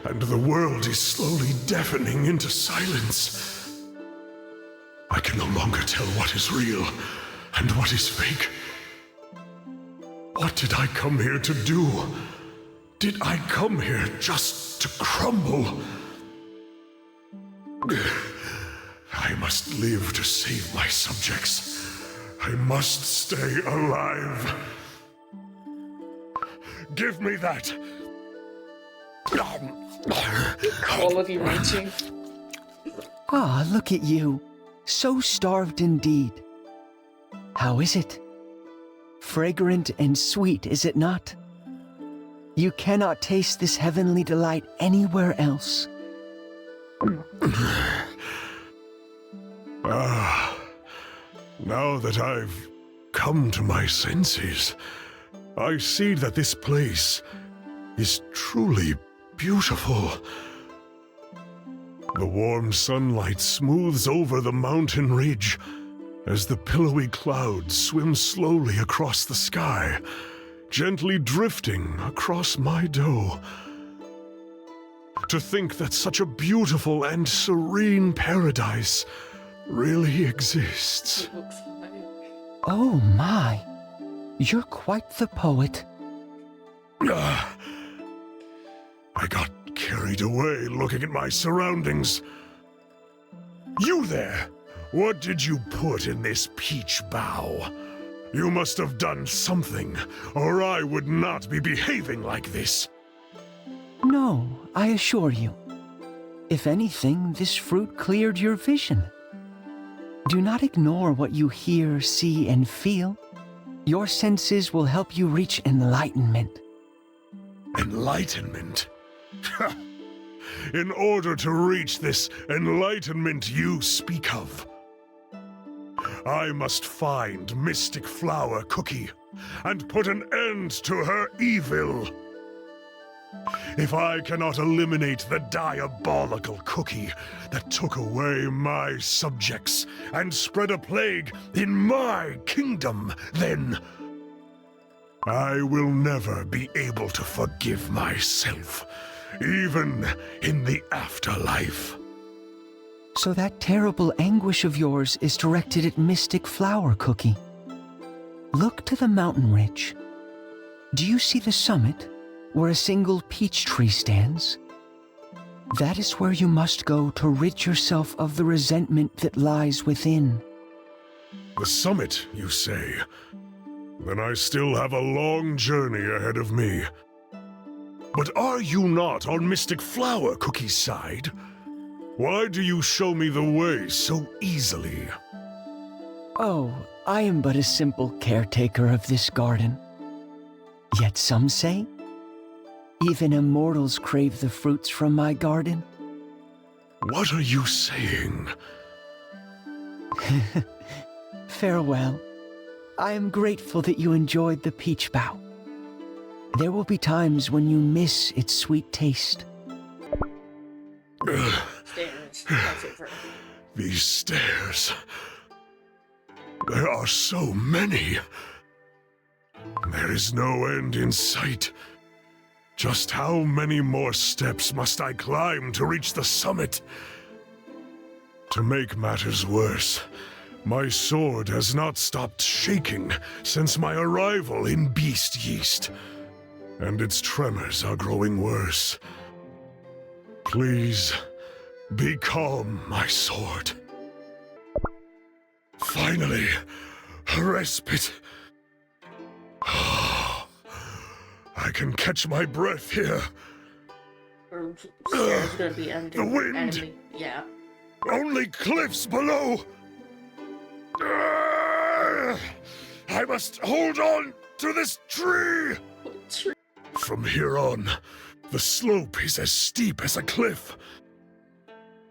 Speaker 7: and the world is slowly deafening into silence. I can no longer tell what is real and what is fake. What did I come here to do? Did I come here just to crumble? I must live to save my subjects. I must stay alive. Give me that.
Speaker 1: Quality writing.
Speaker 18: Ah, look at you. So starved indeed. How is it? Fragrant and sweet, is it not? You cannot taste this heavenly delight anywhere else.
Speaker 7: Now that I've come to my senses, I see that this place is truly beautiful. The warm sunlight smooths over the mountain ridge as the pillowy clouds swim slowly across the sky, gently drifting across my dough. To think that such a beautiful and serene paradise really exists.
Speaker 18: Oh my, you're quite the poet.
Speaker 7: I got carried away looking at my surroundings. You there! What did you put in this peach bough? You must have done something, or I would not be behaving like this.
Speaker 18: No, I assure you. If anything, this fruit cleared your vision. Do not ignore what you hear, see, and feel. Your senses will help you reach enlightenment.
Speaker 7: Enlightenment? In order to reach this enlightenment you speak of, I must find Mystic Flower Cookie and put an end to her evil. If I cannot eliminate the diabolical cookie that took away my subjects and spread a plague in my kingdom, then I will never be able to forgive myself, even in the afterlife.
Speaker 18: So that terrible anguish of yours is directed at Mystic Flower Cookie. Look to the mountain ridge. Do you see the summit, where a single peach tree stands? That is where you must go to rid yourself of the resentment that lies within.
Speaker 7: The summit, you say? Then I still have a long journey ahead of me. But are you not on Mystic Flower Cookie's side? Why do you show me the way so easily?
Speaker 18: Oh, I am but a simple caretaker of this garden. Yet some say, even immortals crave the fruits from my garden.
Speaker 7: What are you saying?
Speaker 18: Farewell. I am grateful that you enjoyed the peach bough. There will be times when you miss its sweet taste.
Speaker 1: Stairs. My favorite.
Speaker 7: These stairs. There are so many. There is no end in sight. Just how many more steps must I climb to reach the summit? To make matters worse, my sword has not stopped shaking since my arrival in Beast Yeast, and its tremors are growing worse. Please, be calm, my sword. Finally, a respite. I can catch my breath here.
Speaker 1: Or stairs gonna be ending.
Speaker 7: The wind!
Speaker 1: Enemy. Yeah.
Speaker 7: Only cliffs below! I must hold on to this tree! From here on, the slope is as steep as a cliff.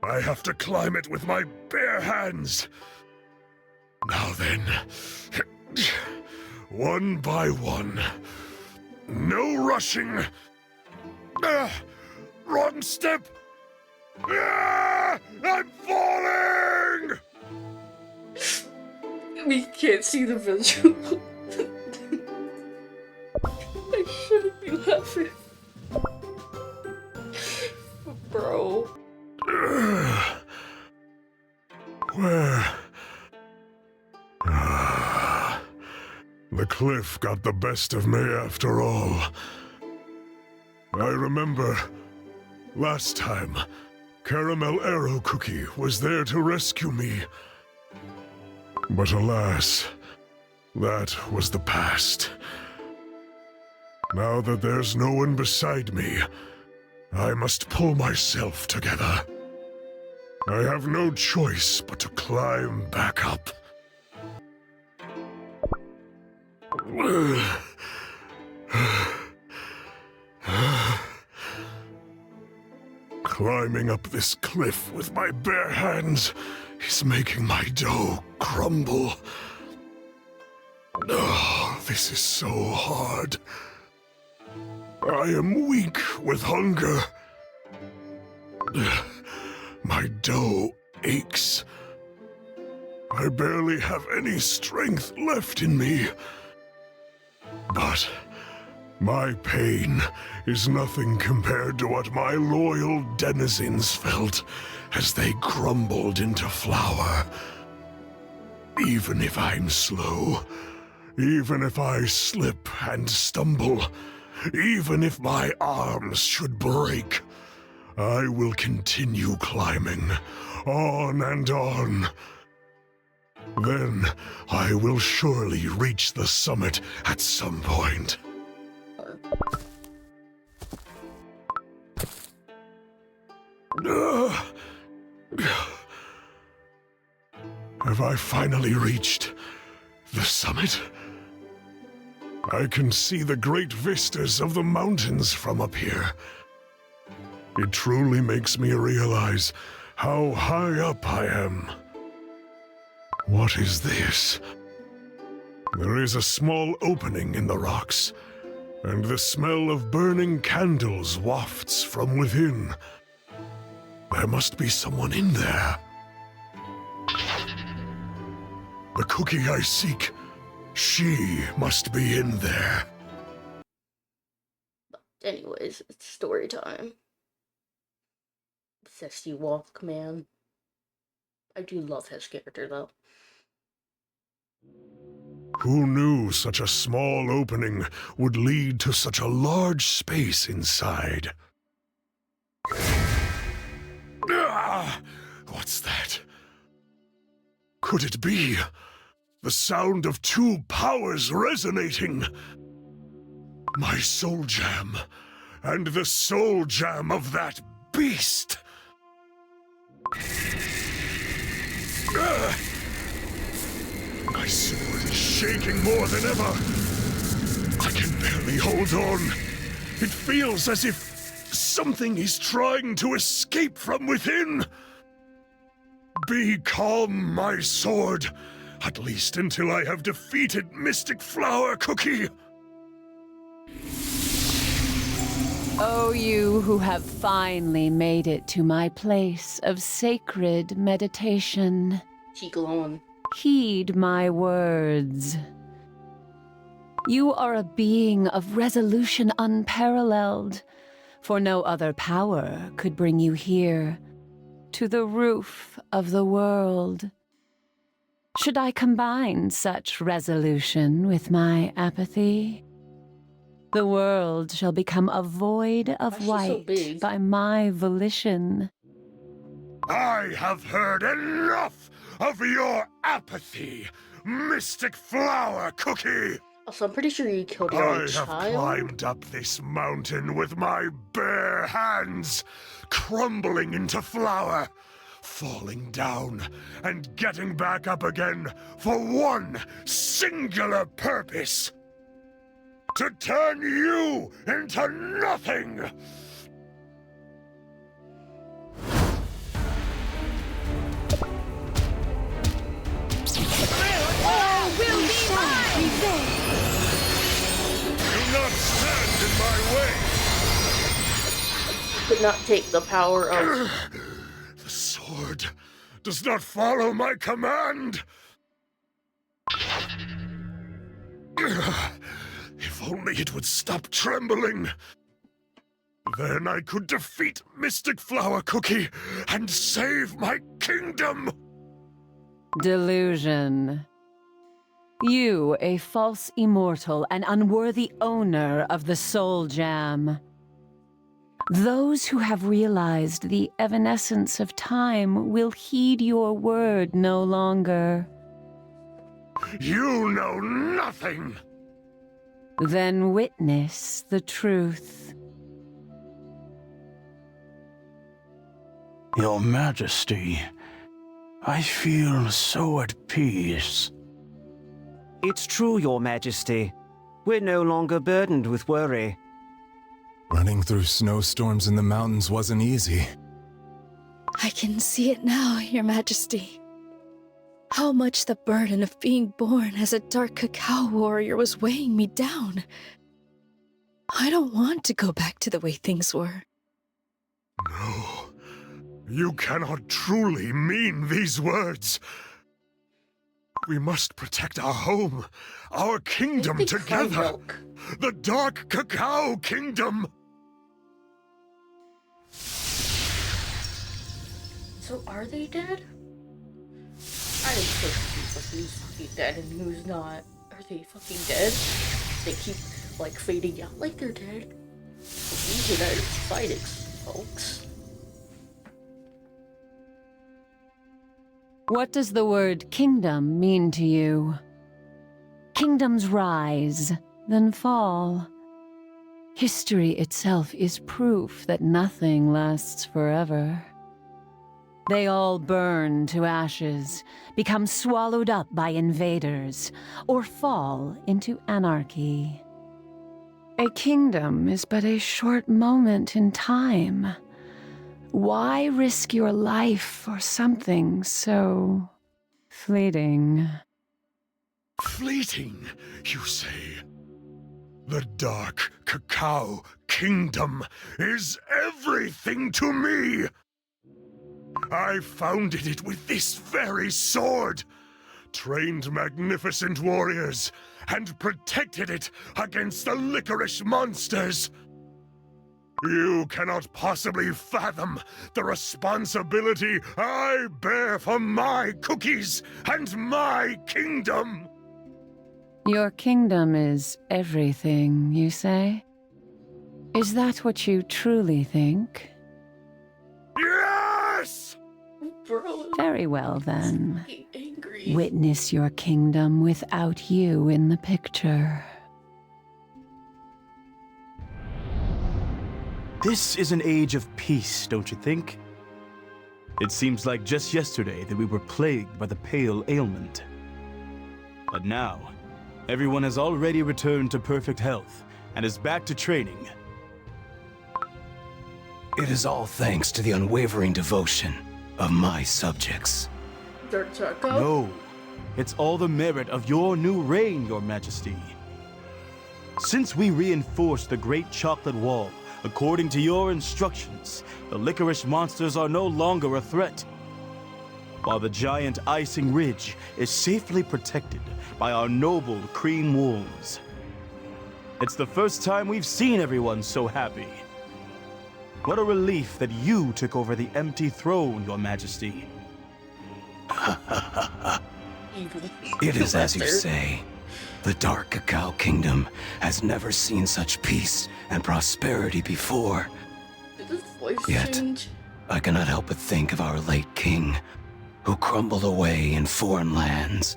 Speaker 7: I have to climb it with my bare hands. Now then, one by one. No rushing. Wrong step. I'm falling!
Speaker 1: We can't see the visual. I shouldn't be laughing. Bro.
Speaker 7: Where? The cliff got the best of me after all. I remember last time, Caramel Arrow Cookie was there to rescue me. But alas, that was the past. Now that there's no one beside me, I must pull myself together. I have no choice but to climb back up. Climbing up this cliff with my bare hands is making my dough crumble. Oh, this is so hard. I am weak with hunger. My dough aches. I barely have any strength left in me. But my pain is nothing compared to what my loyal denizens felt as they crumbled into flour. Even if I'm slow, even if I slip and stumble, even if my arms should break, I will continue climbing, on and on. Then I will surely reach the summit at some point. Have I finally reached the summit? I can see the great vistas of the mountains from up here. It truly makes me realize how high up I am. What is this? There is a small opening in the rocks, and the smell of burning candles wafts from within. There must be someone in there. The cookie I seek, she must be in there.
Speaker 1: Anyways, it's story time. Zesty Walk, man. I do love his character, though.
Speaker 7: Who knew such a small opening would lead to such a large space inside? What's that? Could it be the sound of two powers resonating? My soul gem, and the soul gem of that beast! My sword is shaking more than ever. I can barely hold on. It feels as if something is trying to escape from within. Be calm, my sword. At least until I have defeated Mystic Flower Cookie.
Speaker 13: Oh, you who have finally made it to my place of sacred meditation.
Speaker 1: She glowing.
Speaker 13: Heed my words. You are a being of resolution unparalleled, for no other power could bring you here, to the roof of the world. Should I combine such resolution with my apathy? The world shall become a void of white by my volition.
Speaker 7: I have heard enough of your apathy, Mystic Flower Cookie!
Speaker 1: Also, I'm pretty sure you killed your own
Speaker 7: I have
Speaker 1: child.
Speaker 7: climbed up this mountain with my bare hands, crumbling into flour, falling down and getting back up again for one singular purpose. To turn you into nothing!
Speaker 4: Oh, will be mine!
Speaker 7: Do not stand in my way!
Speaker 1: You could not take the power of...
Speaker 7: The sword does not follow my command! If only it would stop trembling! Then I could defeat Mystic Flower Cookie and save my kingdom!
Speaker 13: Delusion. You, a false immortal and unworthy owner of the Soul Gem. Those who have realized the evanescence of time will heed your word no longer.
Speaker 7: You know nothing!
Speaker 13: Then witness the truth.
Speaker 6: Your Majesty, I feel so at peace.
Speaker 3: It's true, Your Majesty. We're no longer burdened with worry.
Speaker 19: Running through snowstorms in the mountains wasn't easy.
Speaker 5: I can see it now, Your Majesty. How much the burden of being born as a dark cacao warrior was weighing me down. I don't want to go back to the way things were.
Speaker 7: No. You cannot truly mean these words. We must protect our home, our kingdom together. The Dark Cacao Kingdom!
Speaker 1: So are they dead? I am so confused who's fucking dead and who's not. Are they fucking dead? They keep, like, fading out like they're dead. These are not fighting, folks.
Speaker 13: What does the word kingdom mean to you? Kingdoms rise, then fall. History itself is proof that nothing lasts forever. They all burn to ashes, become swallowed up by invaders, or fall into anarchy. A kingdom is but a short moment in time. Why risk your life for something so fleeting?
Speaker 7: Fleeting, you say? The Dark Cacao Kingdom is everything to me! I founded it with this very sword, trained magnificent warriors, and protected it against the licorice monsters. You cannot possibly fathom the responsibility I bear for my cookies and my kingdom!
Speaker 13: Your kingdom is everything, you say? Is that what you truly think?
Speaker 7: Yes!
Speaker 1: Bro,
Speaker 13: Very well then.
Speaker 1: fucking angry.
Speaker 13: Witness your kingdom without you in the picture.
Speaker 3: This is an age of peace, don't you think? It seems like just yesterday that we were plagued by the pale ailment. But now, everyone has already returned to perfect health and is back to training.
Speaker 6: It is all thanks to the unwavering devotion of my subjects.
Speaker 3: No, it's all the merit of your new reign, Your Majesty. Since we reinforced the Great Chocolate Wall, according to your instructions, the licorice monsters are no longer a threat. While the giant icing ridge is safely protected by our noble cream wolves. It's the first time we've seen everyone so happy. What a relief that you took over the empty throne, Your Majesty.
Speaker 6: It is as you say. The Dark Cacao Kingdom has never seen such peace and prosperity before.
Speaker 1: Did his voice
Speaker 6: Yet,
Speaker 1: change?
Speaker 6: I cannot help but think of our late king, who crumbled away in foreign lands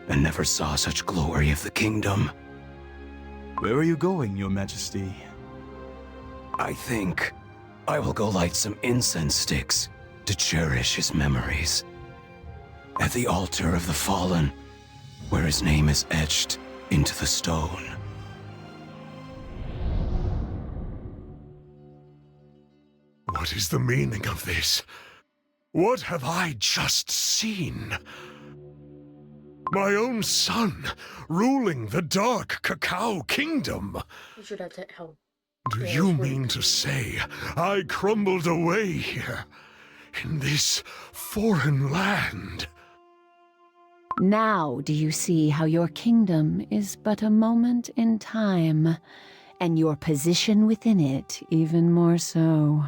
Speaker 6: and never saw such glory of the kingdom.
Speaker 3: Where are you going, Your Majesty?
Speaker 6: I think I will go light some incense sticks to cherish his memories. At the altar of the fallen, where his name is etched into the stone.
Speaker 7: What is the meaning of this? What have I just seen? My own son, ruling the Dark Cacao Kingdom.
Speaker 1: We should have to help.
Speaker 7: Do you mean to say I crumbled away here, in this foreign land?
Speaker 13: Now do you see how your kingdom is but a moment in time, and your position within it even more so?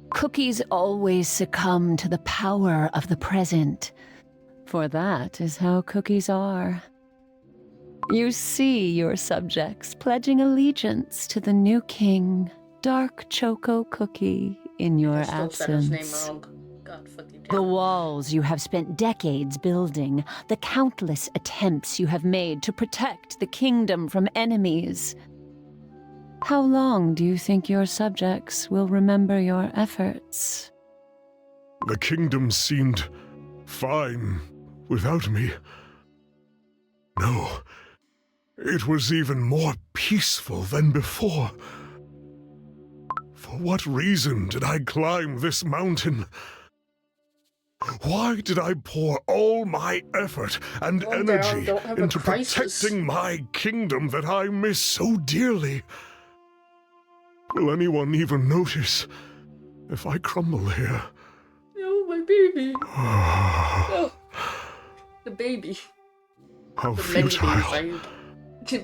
Speaker 13: Cookies always succumb to the power of the present, for that is how cookies are. You see your subjects pledging allegiance to the new king, Dark Choco Cookie, in your
Speaker 1: I still said his name
Speaker 13: absence.
Speaker 1: wrong. God fucking damn.
Speaker 13: The walls you have spent decades building, the countless attempts you have made to protect the kingdom from enemies. How long do you think your subjects will remember your efforts?
Speaker 7: The kingdom seemed fine without me. No, it was even more peaceful than before. For what reason did I climb this mountain? Why did I pour all my effort and energy into protecting my kingdom that I miss so dearly? Will anyone even notice if I crumble here?
Speaker 1: No, my baby. Oh, the baby.
Speaker 7: How
Speaker 1: The many
Speaker 7: futile.
Speaker 1: babies I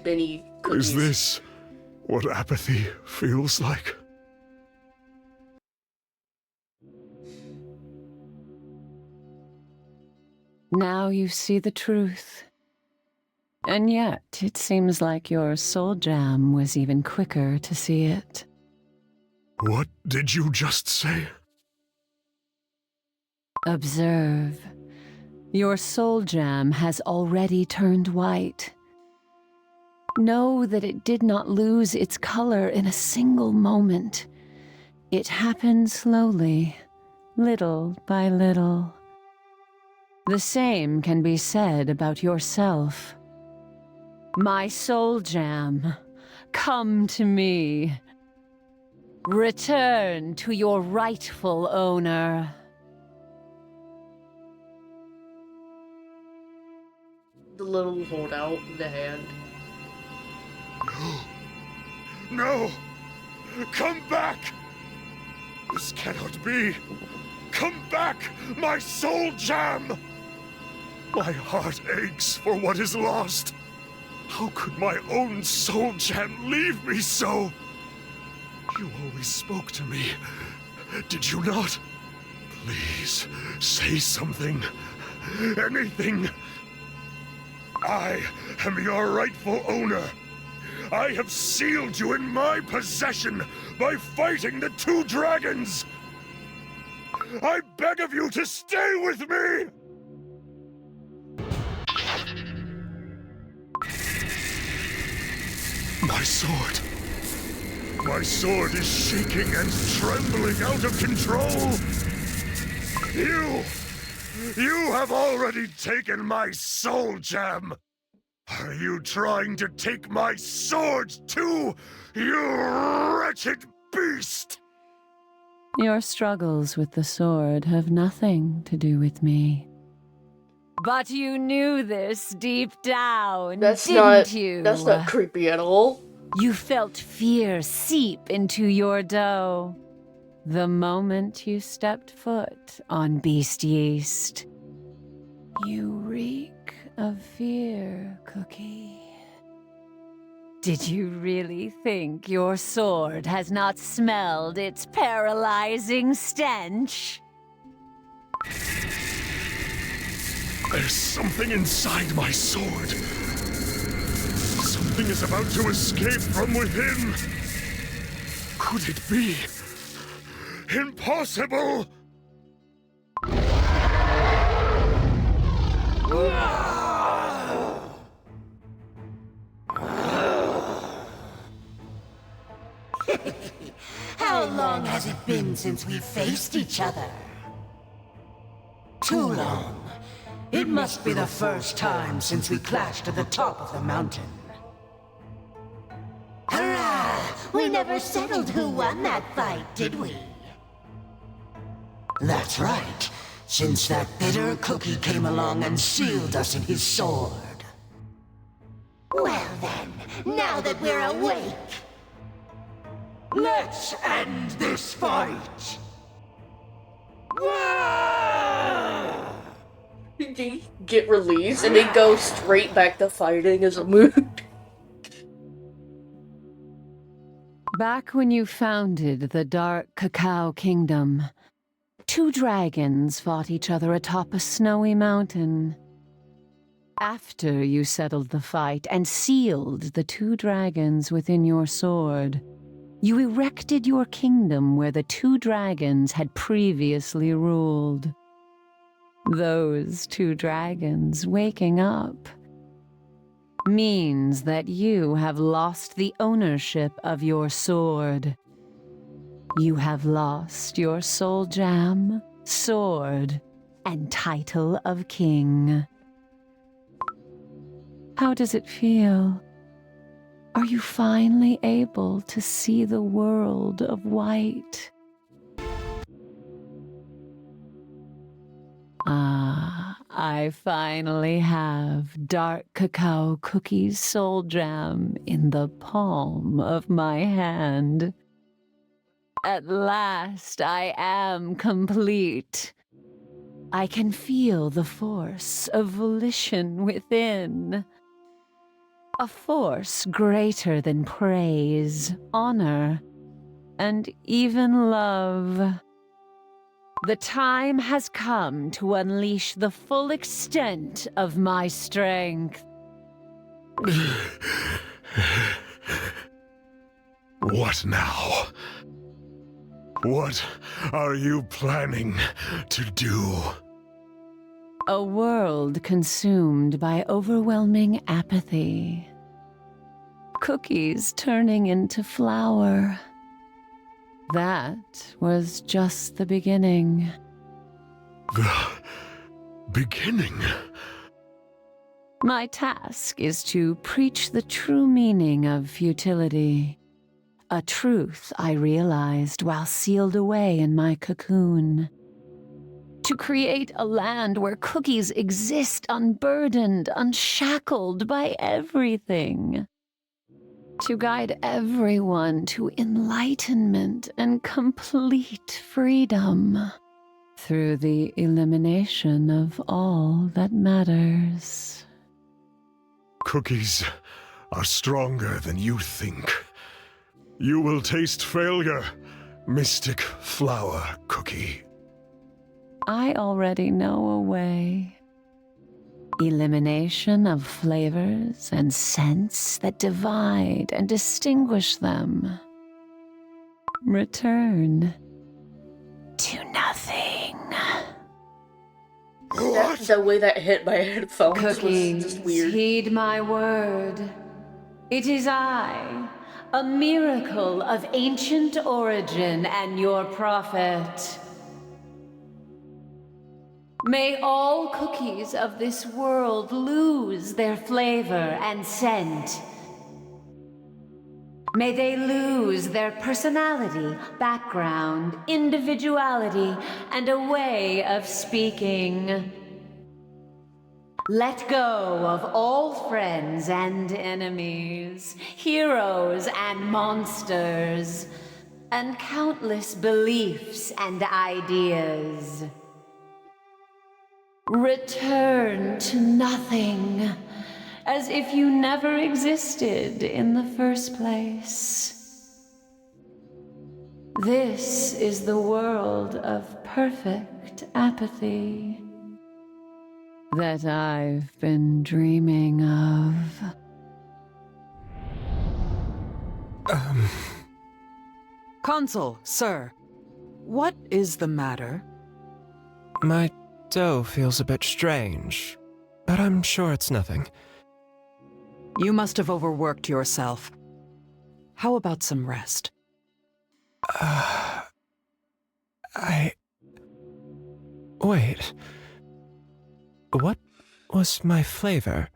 Speaker 1: many cookies.
Speaker 7: Is this what apathy feels like?
Speaker 13: Now you see the truth. And yet, it seems like your soul jam was even quicker to see it.
Speaker 7: What did you just say?
Speaker 13: Observe. Your soul jam has already turned white. Know that it did not lose its color in a single moment. It happened slowly, little by little. The same can be said about yourself. My soul jam, come to me. Return to your rightful owner.
Speaker 1: The little holdout in the hand.
Speaker 7: No! Come back! This cannot be! Come back, my soul jam! My heart aches for what is lost. How could my own soul jam leave me so? You always spoke to me, did you not? Please, say something. Anything. I am your rightful owner. I have sealed you in my possession by fighting the two dragons. I beg beg of you to stay with me! My sword. My sword is shaking and trembling out of control. You have already taken my soul gem. Are you trying to take my sword too, you wretched beast?
Speaker 13: Your struggles with the sword have nothing to do with me. But you knew this deep down, didn't you?
Speaker 1: That's not creepy at all.
Speaker 13: You felt fear seep into your dough the moment you stepped foot on Beast Yeast. You reek of fear, Cookie. Did you really think your sword has not smelled its paralyzing stench?
Speaker 7: There's something inside my sword. Something is about to escape from within. Could it be? Impossible!
Speaker 20: How long has it been since we faced each other? Too long. It must be the first time since we clashed at the top of the mountain.
Speaker 16: Hurrah! We never settled who won that fight, did we?
Speaker 20: That's right, since that bitter cookie came along and sealed us in his sword.
Speaker 16: Well then, now that we're awake,
Speaker 20: let's end this fight!
Speaker 1: They get released and they go straight back to fighting as a mood.
Speaker 13: Back when you founded the Dark Cacao Kingdom, 2 dragons fought each other atop a snowy mountain. After you settled the fight and sealed the 2 dragons within your sword, you erected your kingdom where the 2 dragons had previously ruled. Those 2 dragons waking up means that you have lost the ownership of your sword. You have lost your soul gem, sword, and title of king. How does it feel? Are you finally able to see the world of white? I finally have Dark Cacao Cookies Soul Jam in the palm of my hand. At last, I am complete. I can feel the force of volition within. A force greater than praise, honor, and even love. The time has come to unleash the full extent of my strength.
Speaker 7: What now? What are you planning to do?
Speaker 13: A world consumed by overwhelming apathy. Cookies turning into flour. That was just the beginning.
Speaker 7: The beginning?
Speaker 13: My task is to preach the true meaning of futility. A truth I realized while sealed away in my cocoon. To create a land where cookies exist unburdened, unshackled by everything. To guide everyone to enlightenment and complete freedom. Through the elimination of all that matters.
Speaker 7: Cookies are stronger than you think. You will taste failure, Mystic Flower Cookie.
Speaker 13: I already know a way. Elimination of flavors and scents that divide and distinguish them. Return to nothing.
Speaker 1: The way that hit my headphones was
Speaker 13: Cookies,
Speaker 1: just weird.
Speaker 13: heed my word. It is I, a miracle of ancient origin and your prophet. May all cookies of this world lose their flavor and scent. May they lose their personality, background, individuality, and a way of speaking. Let go of all friends and enemies, heroes and monsters, and countless beliefs and ideas. Return to nothing, as if you never existed in the first place. This is the world of perfect apathy that I've been dreaming of.
Speaker 21: Consul, sir. What is the matter?
Speaker 22: My dough feels a bit strange, but I'm sure it's nothing.
Speaker 21: You must have overworked yourself. How about some rest?
Speaker 22: Wait. What was my flavor?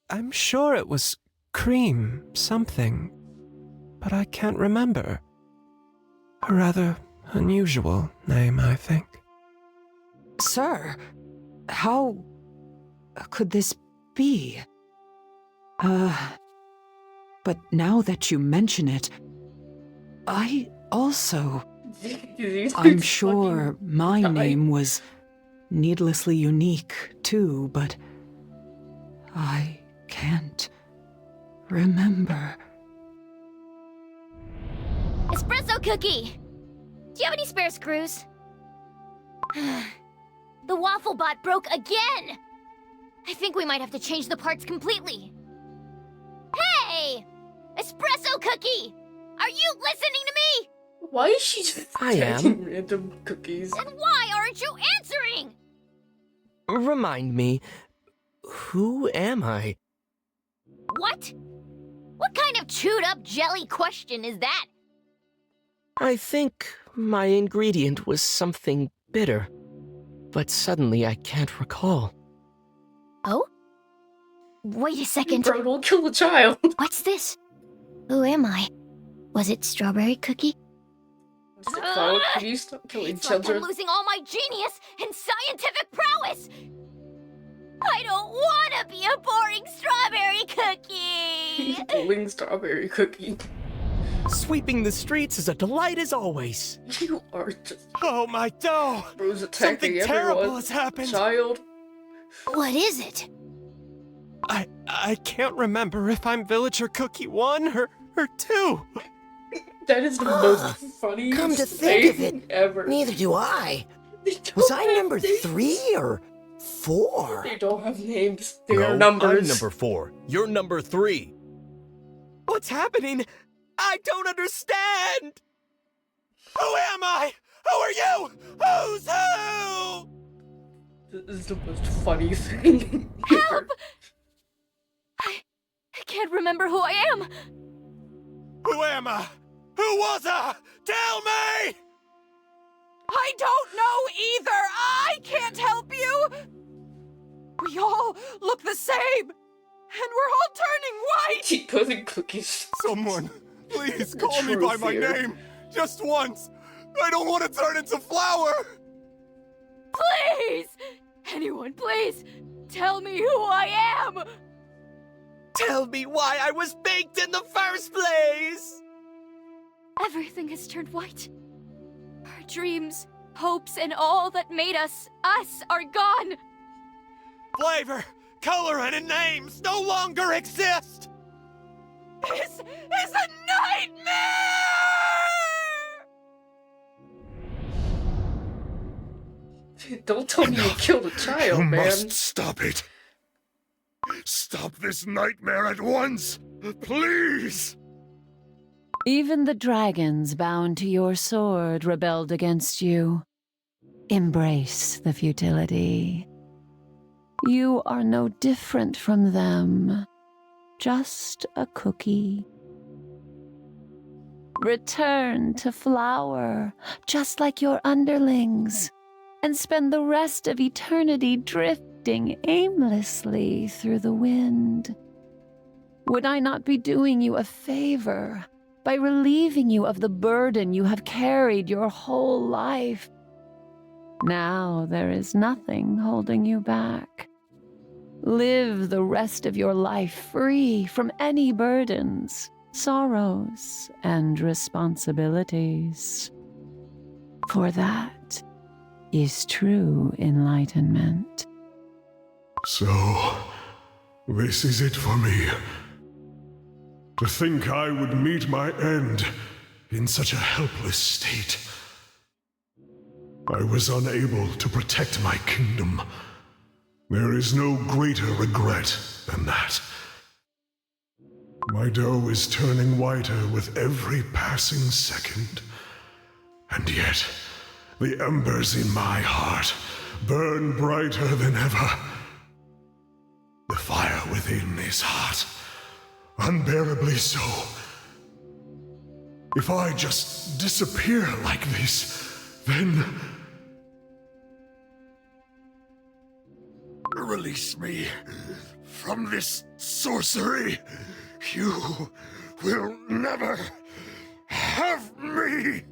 Speaker 22: I'm sure it was cream something, but I can't remember. A rather unusual name, I think.
Speaker 21: Sir, how could this be? But now that you mention it, I also... I'm sure my name was needlessly unique, too, but I can't remember.
Speaker 4: Espresso cookie! Do you have any spare screws? The waffle bot broke again! I think we might have to change the parts completely. Hey! Espresso cookie! Are you listening to me?
Speaker 1: Why is she just
Speaker 10: I
Speaker 1: tagging
Speaker 10: am.
Speaker 1: random cookies?
Speaker 4: Then why aren't you answering?
Speaker 10: Remind me, who am I?
Speaker 4: What? What kind of chewed up jelly question is that?
Speaker 10: I think my ingredient was something bitter, but suddenly I can't recall.
Speaker 4: Oh? Wait a second.
Speaker 1: Bro, don't kill the child.
Speaker 4: What's this? Who am I? Was it strawberry cookie?
Speaker 1: Flower cookies, stop killing
Speaker 4: It's like
Speaker 1: children.
Speaker 4: I'm losing all my genius and scientific prowess! I don't want to be a boring strawberry cookie!
Speaker 1: Boring strawberry cookie.
Speaker 10: Sweeping the streets is a delight as always.
Speaker 1: You are just...
Speaker 22: Oh, my dough!
Speaker 1: Bro's attacking
Speaker 22: Something
Speaker 1: everyone.
Speaker 22: terrible has happened!
Speaker 1: Child.
Speaker 4: What is it?
Speaker 22: I can't remember if I'm Villager Cookie 1 or 2.
Speaker 1: That is the most funny
Speaker 10: Come to think of
Speaker 1: thing
Speaker 10: it,
Speaker 1: ever.
Speaker 10: neither do I. Was I number 3 or 4?
Speaker 1: They don't have names. They are
Speaker 14: No,
Speaker 1: numbers.
Speaker 14: I'm number 4. You're number 3.
Speaker 10: What's happening? I don't understand! Who am I? Who are you? Who's who?
Speaker 1: This is the most funny thing.
Speaker 4: Help! I can't remember who I am.
Speaker 22: Who am I? Who was I? Tell me!
Speaker 17: I don't know either! I can't help you! We all look the same! And we're all turning white!
Speaker 1: Keep putting cookies.
Speaker 22: Someone, please
Speaker 1: The
Speaker 22: call me by
Speaker 1: truth
Speaker 22: my
Speaker 1: here.
Speaker 22: name. Just once. I don't want to turn into flour.
Speaker 4: Please! Anyone, please! Tell me who I am!
Speaker 10: Tell me why I was baked in the first place!
Speaker 4: Everything has turned white. Our dreams, hopes, and all that made us are gone.
Speaker 22: Flavor, color, and names no longer exist.
Speaker 17: This is a nightmare!
Speaker 1: Don't tell me you killed a child,
Speaker 7: You
Speaker 1: man.
Speaker 7: must stop it. Stop this nightmare at once, please!
Speaker 13: Even the dragons bound to your sword rebelled against you. Embrace the futility. You are no different from them. Just a cookie. Return to flower, just like your underlings, and spend the rest of eternity drifting aimlessly through the wind. Would I not be doing you a favor by relieving you of the burden you have carried your whole life? Now there is nothing holding you back. Live the rest of your life free from any burdens, sorrows, and responsibilities. For that is true enlightenment.
Speaker 7: So, this is it for me. To think I would meet my end in such a helpless state. I was unable to protect my kingdom. There is no greater regret than that. My dough is turning whiter with every passing second. And yet, the embers in my heart burn brighter than ever. The fire within is hot, unbearably so. If I just disappear like this, then... Release me from this sorcery. You will never have me.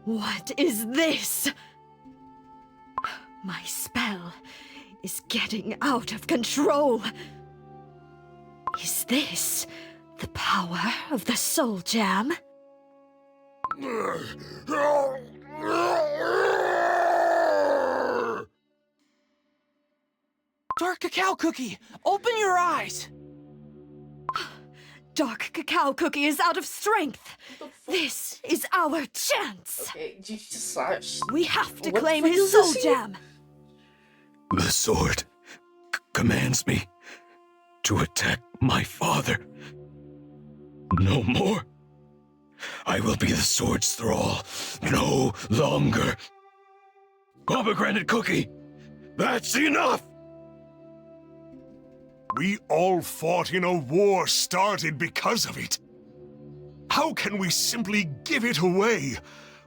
Speaker 17: What is this? My spell is getting out of control. Is this the power of the Soul Gem?
Speaker 3: Dark Cacao Cookie, open your eyes!
Speaker 17: Dark Cacao Cookie is out of strength. This is our chance.
Speaker 1: Okay, Jesus.
Speaker 17: We have to
Speaker 1: What
Speaker 17: claim
Speaker 1: the fuck
Speaker 17: his
Speaker 1: is
Speaker 17: Soul
Speaker 1: this?
Speaker 17: Gem.
Speaker 14: The sword commands me to attack my father. No more. I will be the sword's thrall no longer. Pomegranate Cookie, that's enough!
Speaker 7: We all fought in a war started because of it. How can we simply give it away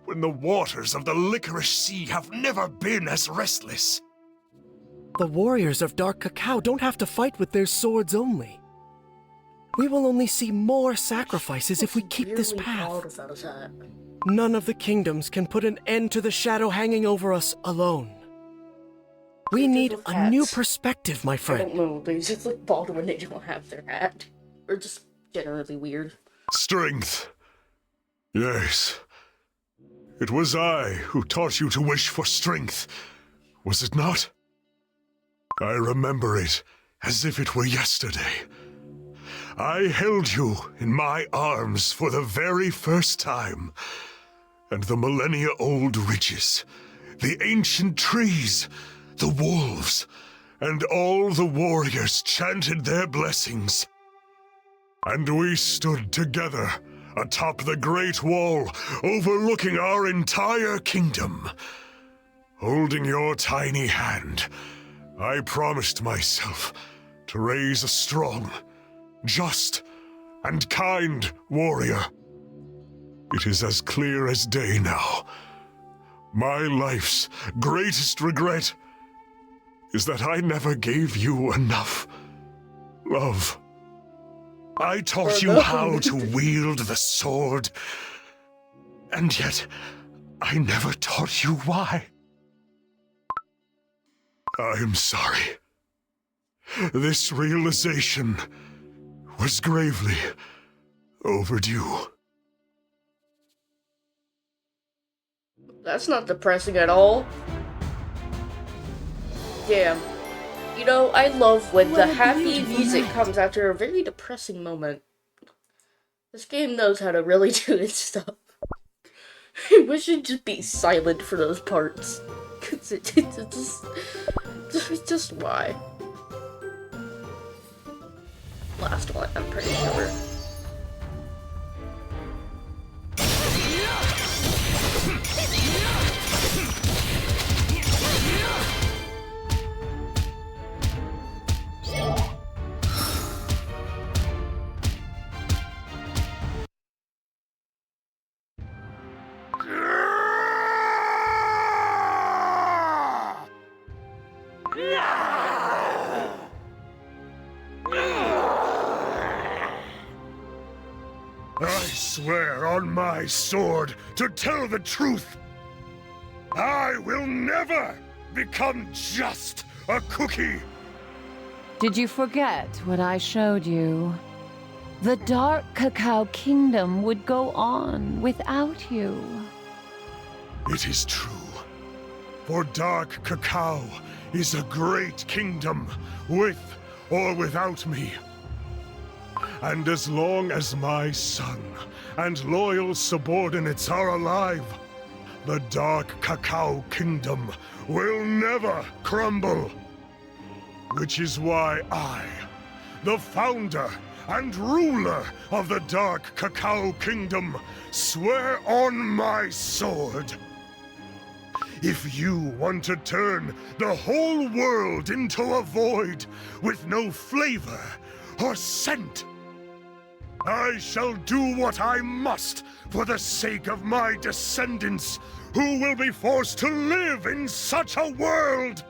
Speaker 7: when the waters of the Licorice Sea have never been as restless?
Speaker 3: The warriors of Dark Cacao don't have to fight with their swords only. We will only see more sacrifices if we keep this path. None of the kingdoms can put an end to the shadow hanging over us alone. We need a new perspective, my
Speaker 1: I
Speaker 3: friend.
Speaker 1: don't know, they just look bald when they don't have their hat. Or just generally weird.
Speaker 7: Strength. Yes. It was I who taught you to wish for strength, was it not? I remember it as if it were yesterday. I held you in my arms for the very first time, and the millennia-old ridges, the ancient trees, the wolves, and all the warriors chanted their blessings. And we stood together atop the Great Wall, overlooking our entire kingdom. Holding your tiny hand, I promised myself to raise a strong, just, and kind warrior. It is as clear as day now. My life's greatest regret is that I never gave you enough love. I taught you how to wield the sword, and yet I never taught you why. I'm sorry. This realization was gravely overdue.
Speaker 1: That's not depressing at all. Damn. You know, I love when the happy music comes after a very depressing moment. This game knows how to really do its stuff. I wish it'd just be silent for those parts. Cause it's just why. Last one, I'm pretty sure.
Speaker 7: I swear on my sword to tell the truth. I will never become just a cookie.
Speaker 13: Did you forget what I showed you? The Dark Cacao Kingdom would go on without you.
Speaker 7: It is true. For Dark Cacao is a great kingdom, with or without me. And as long as my son and loyal subordinates are alive, the Dark Cacao Kingdom will never crumble. Which is why I, the founder and ruler of the Dark Cacao Kingdom, swear on my sword. If you want to turn the whole world into a void with no flavor or scent, I shall do what I must for the sake of my descendants, who will be forced to live in such a world,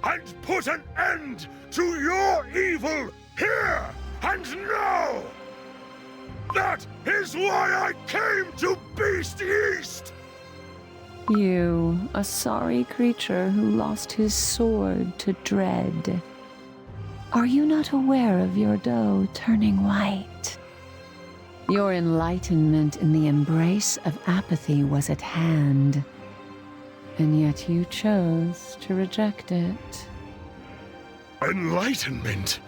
Speaker 7: and put an end to your evil here and now! That is why I came to Beast Yeast!
Speaker 13: You, a sorry creature who lost his sword to dread. Are you not aware of your dough turning white? Your enlightenment in the embrace of apathy was at hand, and yet you chose to reject it.
Speaker 7: Enlightenment?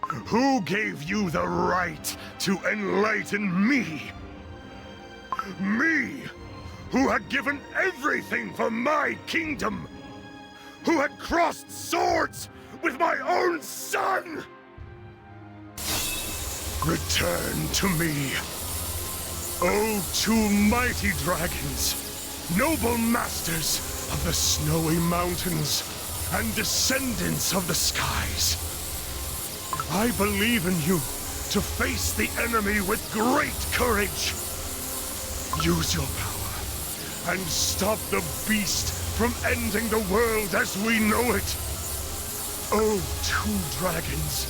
Speaker 7: Who gave you the right to enlighten me? Me, who had given everything for my kingdom, who had crossed swords with my own son! Return to me, O two mighty dragons, noble masters of the snowy mountains and descendants of the skies. I believe in you to face the enemy with great courage. Use your power and stop the beast from ending the world as we know it. O two dragons,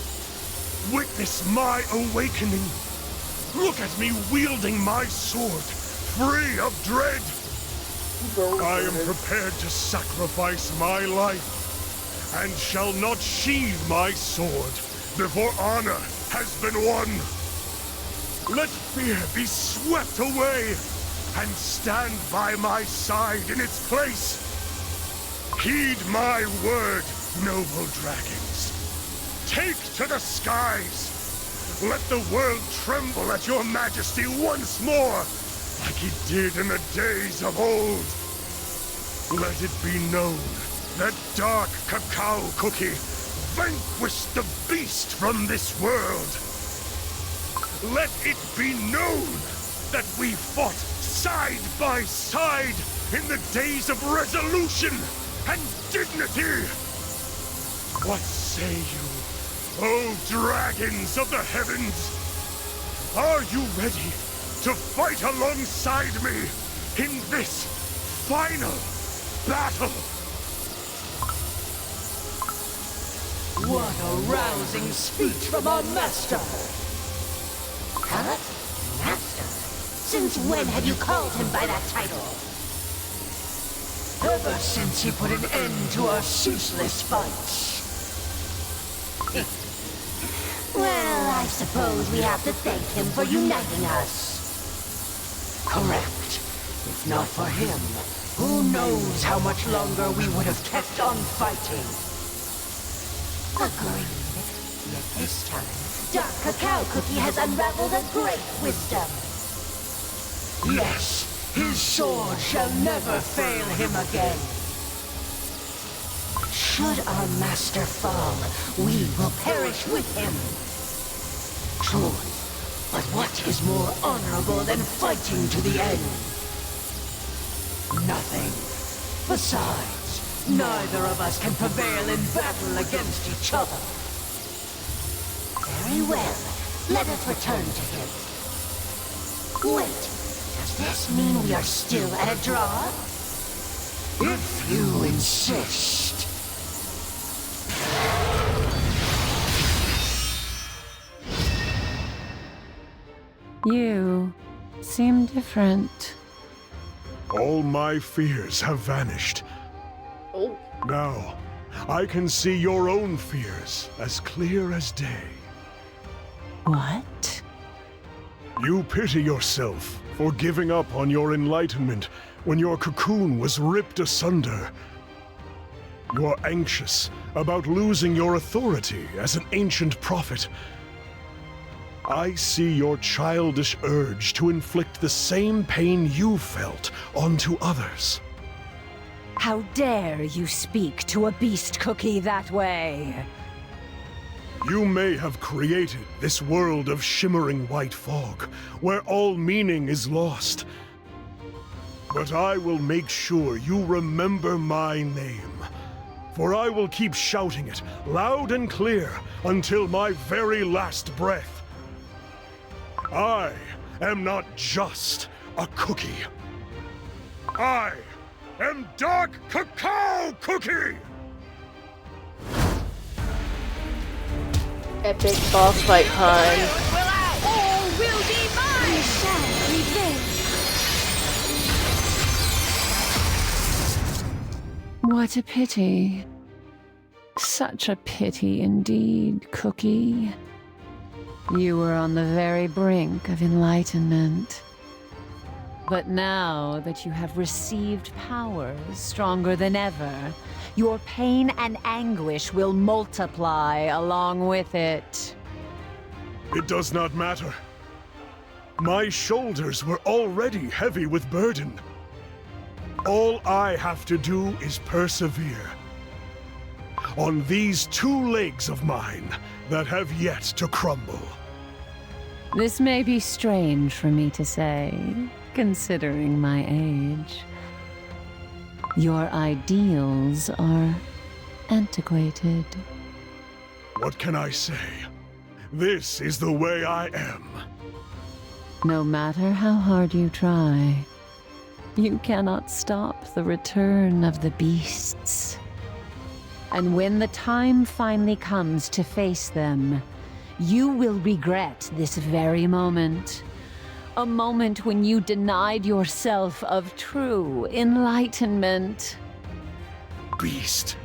Speaker 7: witness my awakening. Look at me wielding my sword, free of dread. I am prepared to sacrifice my life, and shall not sheathe my sword before honor has been won. Let fear be swept away, and stand by my side in its place. Heed my word, noble dragons. Take to the skies. Let the world tremble at your majesty once more, like it did in the days of old. Let it be known that Dark Cacao Cookie vanquished the beast from this world. Let it be known that we fought side by side in the days of resolution and dignity. What say you, O dragons of the heavens? Are you ready to fight alongside me in this final battle?
Speaker 20: What a rousing speech from our master!
Speaker 16: Huh? Master? Since when have you called him by that title?
Speaker 20: Ever since he put an end to our ceaseless fights.
Speaker 16: Well, I suppose we have to thank him for uniting us.
Speaker 20: Correct. If not for him, who knows how much longer we would have kept on fighting.
Speaker 16: Agreed. Yet this time, Dark Cacao Cookie has unraveled a great wisdom.
Speaker 20: Yes, his sword shall never fail him again.
Speaker 16: Should our master fall, we will perish with him.
Speaker 20: True, but what is more honorable than fighting to the end? Nothing. Besides, neither of us can prevail in battle against each other.
Speaker 16: Very well. Let us return to him. Wait, does this mean we are still at a draw?
Speaker 20: If you insist.
Speaker 13: You seem different.
Speaker 7: All my fears have vanished.
Speaker 1: Oh.
Speaker 7: Now, I can see your own fears as clear as day.
Speaker 13: What?
Speaker 7: You pity yourself for giving up on your enlightenment when your cocoon was ripped asunder. You're anxious about losing your authority as an ancient prophet. I see your childish urge to inflict the same pain you felt onto others.
Speaker 21: How dare you speak to a beast cookie that way?
Speaker 7: You may have created this world of shimmering white fog, where all meaning is lost. But I will make sure you remember my name. For I will keep shouting it loud and clear until my very last breath. I am not just a cookie. I am Dark Cacao Cookie!
Speaker 1: Epic boss fight time.
Speaker 17: All will be mine!
Speaker 13: What a pity. Such a pity indeed, Cookie. You were on the very brink of enlightenment. But now that you have received powers stronger than ever, your pain and anguish will multiply along with it.
Speaker 7: It does not matter. My shoulders were already heavy with burden. All I have to do is persevere. On these two legs of mine that have yet to crumble.
Speaker 13: This may be strange for me to say, considering my age. Your ideals are antiquated.
Speaker 7: What can I say? This is the way I am.
Speaker 13: No matter how hard you try, you cannot stop the return of the beasts. And when the time finally comes to face them, you will regret this very moment. A moment when you denied yourself of true enlightenment.
Speaker 7: Beast,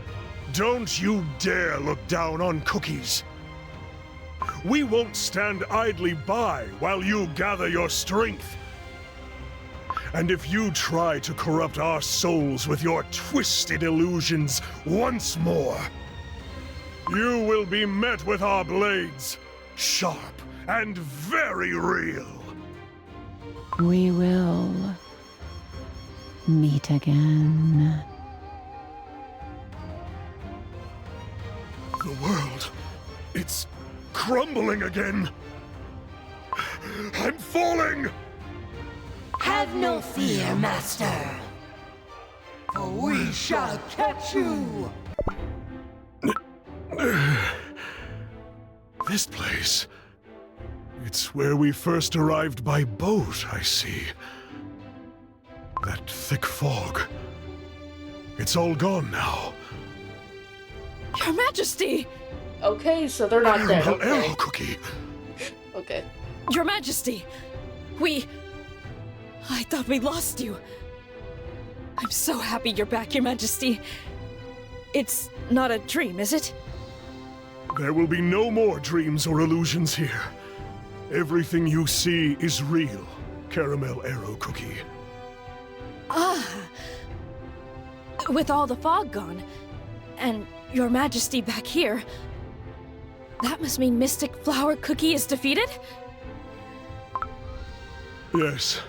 Speaker 7: don't you dare look down on cookies. We won't stand idly by while you gather your strength. And if you try to corrupt our souls with your twisted illusions once more, you will be met with our blades, sharp and very real.
Speaker 13: We will meet again.
Speaker 7: The world, it's crumbling again. I'm falling!
Speaker 20: Have no fear, Master. For we shall catch you!
Speaker 7: This place. It's where we first arrived by boat, I see. That thick fog. It's all gone now.
Speaker 5: Your Majesty!
Speaker 1: Okay, so they're not dead.
Speaker 7: Caramel
Speaker 1: Okay.
Speaker 7: Arrow Cookie.
Speaker 1: Okay.
Speaker 5: Your Majesty! I thought we lost you. I'm so happy you're back, Your Majesty. It's not a dream, is it?
Speaker 7: There will be no more dreams or illusions here. Everything you see is real, Caramel Arrow Cookie.
Speaker 5: Ah. With all the fog gone, and Your Majesty back here, that must mean Mystic Flower Cookie is defeated?
Speaker 7: Yes.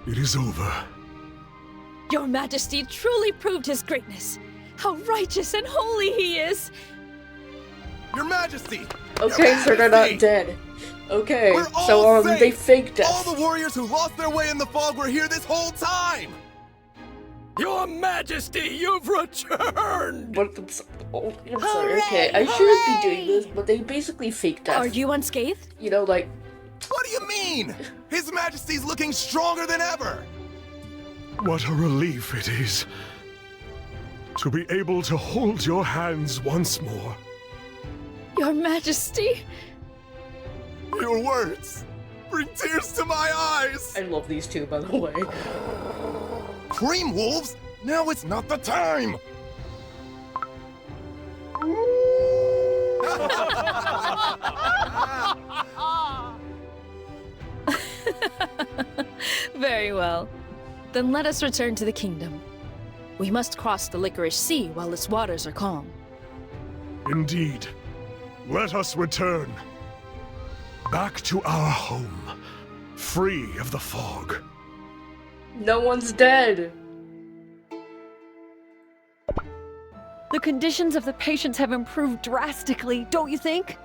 Speaker 7: It is over.
Speaker 5: Your Majesty truly proved his greatness. How righteous and holy he is!
Speaker 3: Your Majesty!
Speaker 1: Okay, so they're not dead. Okay, so they faked death.
Speaker 3: All the warriors who lost their way in the fog were here this whole time!
Speaker 14: Your Majesty, you've returned!
Speaker 1: What the... Oh, I'm sorry, okay, I shouldn't be doing this, but they basically faked death.
Speaker 5: Are you unscathed?
Speaker 1: You know, like...
Speaker 3: What do you mean? His Majesty's looking stronger than ever!
Speaker 7: What a relief it is to be able to hold your hands once more.
Speaker 5: Your Majesty!
Speaker 3: Your words, Bring tears to my eyes!
Speaker 1: I love these two, by the way.
Speaker 11: Cream wolves? Now it's not the time!
Speaker 5: Very well. Then let us return to the kingdom. We must cross the Licorice Sea while its waters are calm.
Speaker 7: Indeed. Let us return. Back to our home, free of the fog.
Speaker 1: No one's dead.
Speaker 17: The conditions of the patients have improved drastically, don't you think?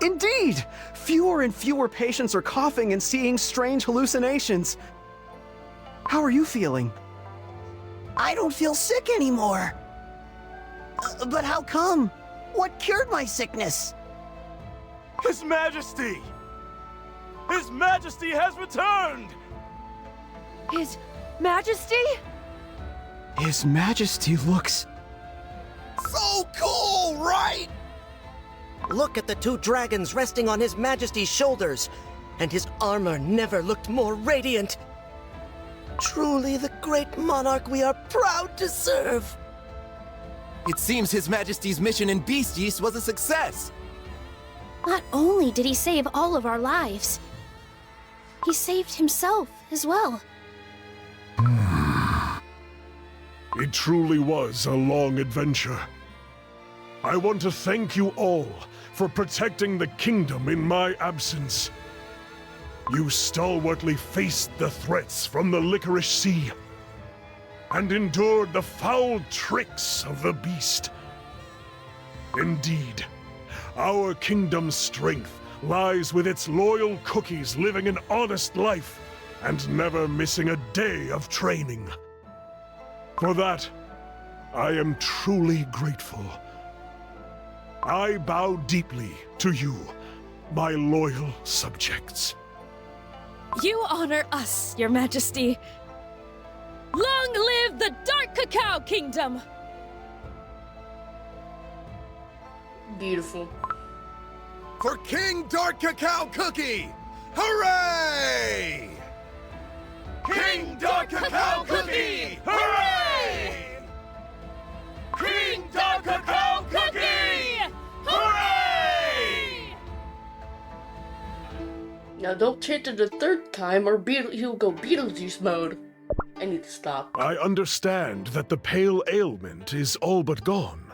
Speaker 3: Indeed! Fewer and fewer patients are coughing and seeing strange hallucinations. How are you feeling?
Speaker 10: I don't feel sick anymore. But how come? What cured my sickness?
Speaker 8: His Majesty! His Majesty has returned!
Speaker 17: His Majesty?
Speaker 3: His Majesty looks...
Speaker 10: So cool, right? Look at the two dragons resting on His Majesty's shoulders, and his armor never looked more radiant. Truly the great monarch we are proud to serve.
Speaker 3: It seems His Majesty's mission in Beast Yeast was a success.
Speaker 4: Not only did he save all of our lives, he saved himself as well.
Speaker 7: It truly was a long adventure. I want to thank you all for protecting the kingdom in my absence. You stalwartly faced the threats from the Licorice Sea and endured the foul tricks of the beast. Indeed, our kingdom's strength lies with its loyal cookies living an honest life and never missing a day of training. For that, I am truly grateful. I bow deeply to you, my loyal subjects.
Speaker 5: You honor us, Your Majesty. Long live the Dark Cacao Kingdom!
Speaker 1: Beautiful.
Speaker 11: For King Dark Cacao Cookie! Hooray! King Dark Cacao Cookie! Hooray! King Dark Cacao Cookie! Hooray!
Speaker 1: Now don't chant it a third time or he'll go Beetlejuice mode. I need to stop.
Speaker 7: I understand that the pale ailment is all but gone.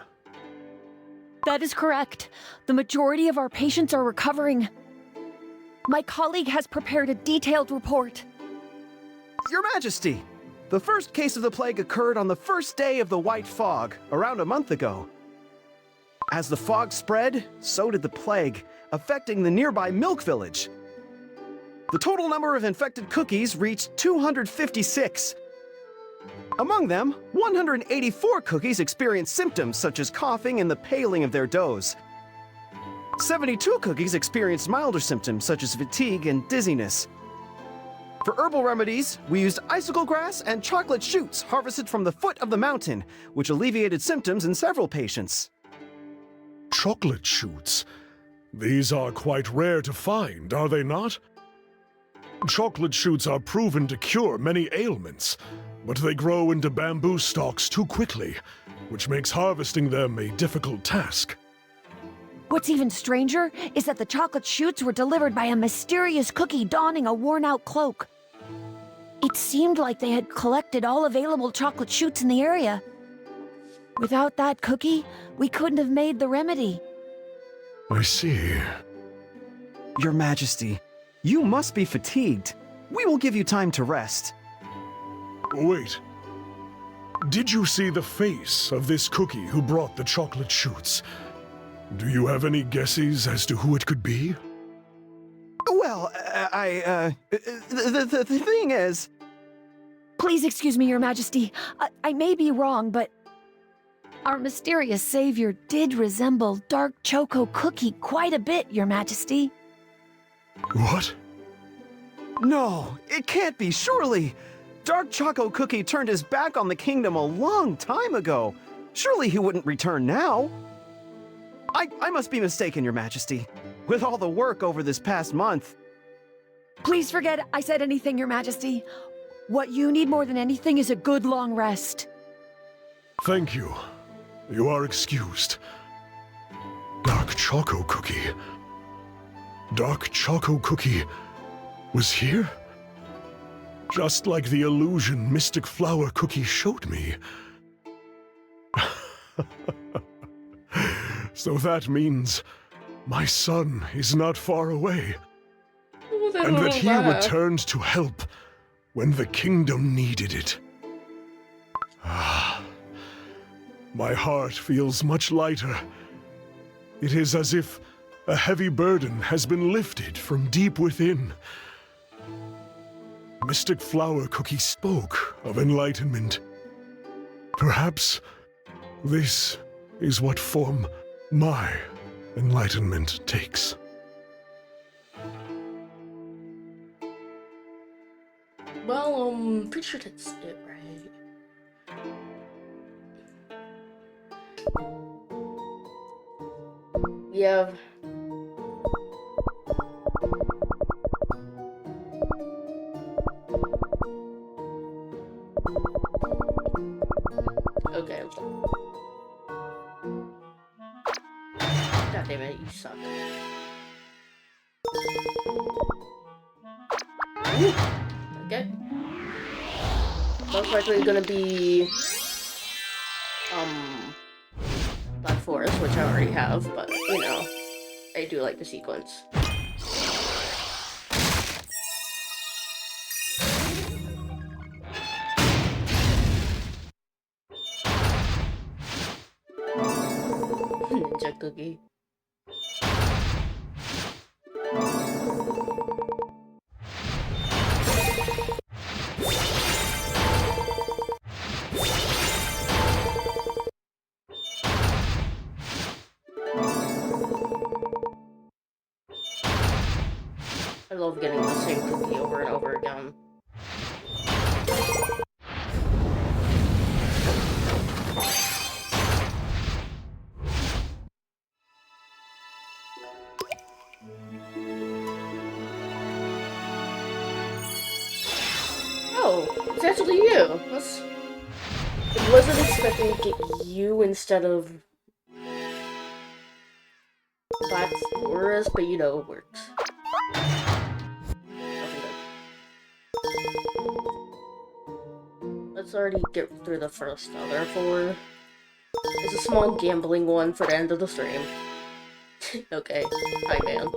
Speaker 17: That is correct. The majority of our patients are recovering. My colleague has prepared a detailed report.
Speaker 3: Your Majesty, the first case of the plague occurred on the first day of the White Fog, around a month ago. As the fog spread, so did the plague, affecting the nearby Milk Village. The total number of infected cookies reached 256. Among them, 184 cookies experienced symptoms such as coughing and the paling of their doughs. 72 cookies experienced milder symptoms such as fatigue and dizziness. For herbal remedies, we used icicle grass and chocolate shoots harvested from the foot of the mountain, which alleviated symptoms in several patients.
Speaker 7: Chocolate shoots? These are quite rare to find, are they not? Chocolate shoots are proven to cure many ailments, but they grow into bamboo stalks too quickly, which makes harvesting them a difficult task.
Speaker 17: What's even stranger is that the chocolate shoots were delivered by a mysterious cookie donning a worn-out cloak. It seemed like they had collected all available chocolate shoots in the area. Without that cookie, we couldn't have made the remedy.
Speaker 7: I see.
Speaker 3: Your Majesty, you must be fatigued. We will give you time to rest.
Speaker 7: Wait. Did you see the face of this cookie who brought the chocolate shoots? Do you have any guesses as to who it could be?
Speaker 3: Well, the thing is...
Speaker 17: Please excuse me, Your Majesty. I may be wrong, but our mysterious savior did resemble Dark Choco Cookie quite a bit, Your Majesty.
Speaker 7: What?
Speaker 3: No, it can't be, surely. Dark Choco Cookie turned his back on the kingdom a long time ago. Surely he wouldn't return now. I must be mistaken, Your Majesty. With all the work over this past month,
Speaker 17: Please forget I said anything, Your Majesty. What you need more than anything is a good long rest.
Speaker 7: Thank you. You are excused. Dark Choco Cookie. Dark Choco Cookie was here? Just like the illusion Mystic Flower Cookie showed me. So that means my son is not far away. And that he returned to help when the kingdom needed it. Ah, my heart feels much lighter. It is as if a heavy burden has been lifted from deep within. Mystic Flower Cookie spoke of enlightenment. Perhaps this is what form my enlightenment takes.
Speaker 1: Well, pretty sure that's it, right? We have... Okay. God damn it, you suck. Ooh, okay. Most likely gonna be Black Forest, which I already have, but you know, I do like the sequence. Ninja cookie. I love getting the same cookie over and over again. Oh, it's actually you. I wasn't expecting to get you instead of Black Forest, but you know, it works. Let's already get through the first other 4. There's a small gambling one for the end of the stream. Okay, hi man.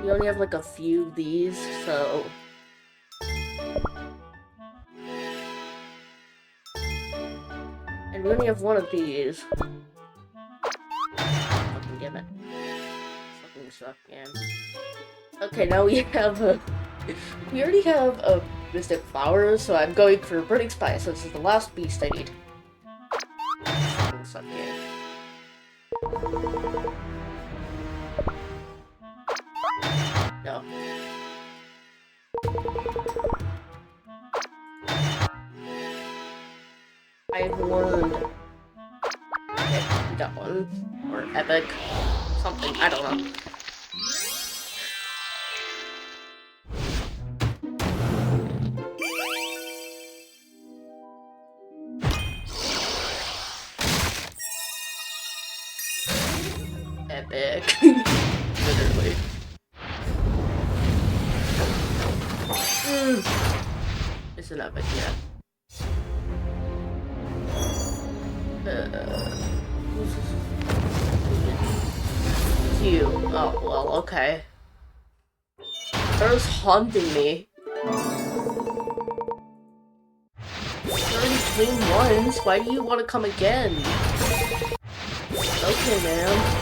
Speaker 1: We only have like a few of these, so... And we only have one of these. Fucking damn it. Fucking suck, man. Okay, now we have a... We already have a Mystic Flower, so I'm going for Burning Spice. This is the last beast I need. Fucking suck, man. No. I've learned. Okay, we got one. Or epic. Something, I don't know. Epic. Literally. It's an epic, yeah. It's you. Oh, well, okay. They're haunting me. You already came once. Why do you want to come again? Okay, man.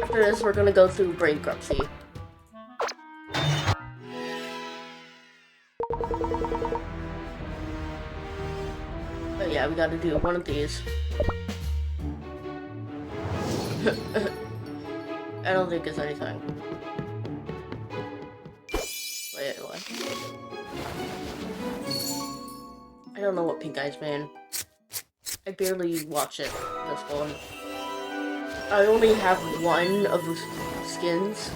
Speaker 1: After this, we're gonna go through bankruptcy. But yeah, we gotta do one of these. I don't think it's anything. Wait, what? I don't know what pink eyes mean. I barely watch it, this one. I only have one of the skins.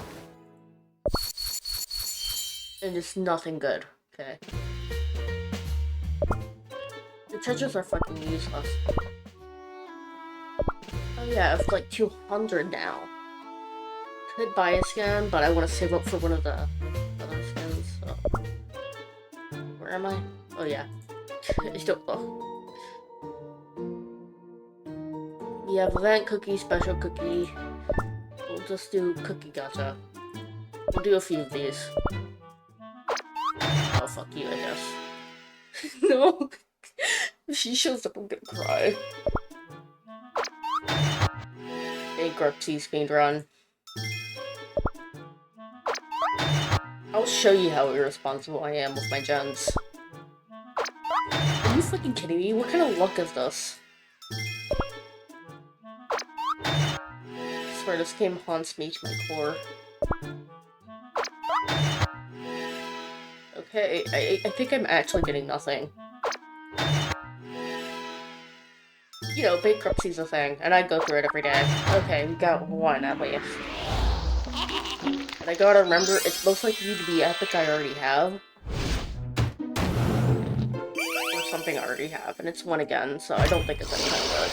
Speaker 1: And it's nothing good, okay? The treasures are fucking useless. Oh yeah, I have like 200 now. Could buy a skin, but I want to save up for one of the other skins, so... Where am I? Oh yeah. I don't know. We have event cookie, special cookie. We'll just do cookie gacha. We'll do a few of these. Oh, fuck you, I guess. No! If she shows up, I'm gonna cry. Bankruptcy speedrun. I'll show you how irresponsible I am with my gens. Are you fucking kidding me? What kind of luck is this? I swear this game haunts me to my core. Okay, I think I'm actually getting nothing. You know, bankruptcy's a thing, and I go through it every day. Okay, we got one at least. And I gotta remember, it's most likely to be epic I already have. Or something I already have, and it's one again, so I don't think it's anything good.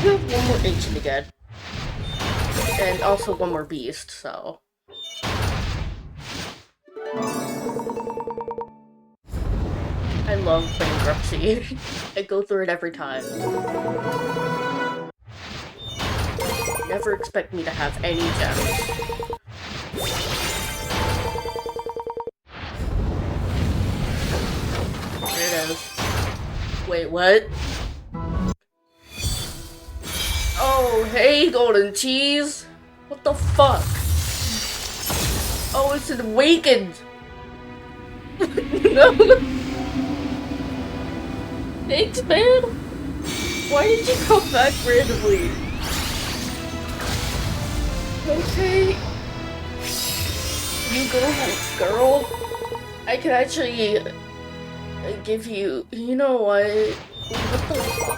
Speaker 1: We have one more H to get. And also one more beast, so... I love bankruptcy. I go through it every time. Never expect me to have any gems. There it is. Wait, what? Oh, hey, golden cheese! What the fuck? Oh, it's awakened! No! Thanks, man! Why did you come back randomly? Okay. You go, girl. I can actually give you... You know what? What the fuck?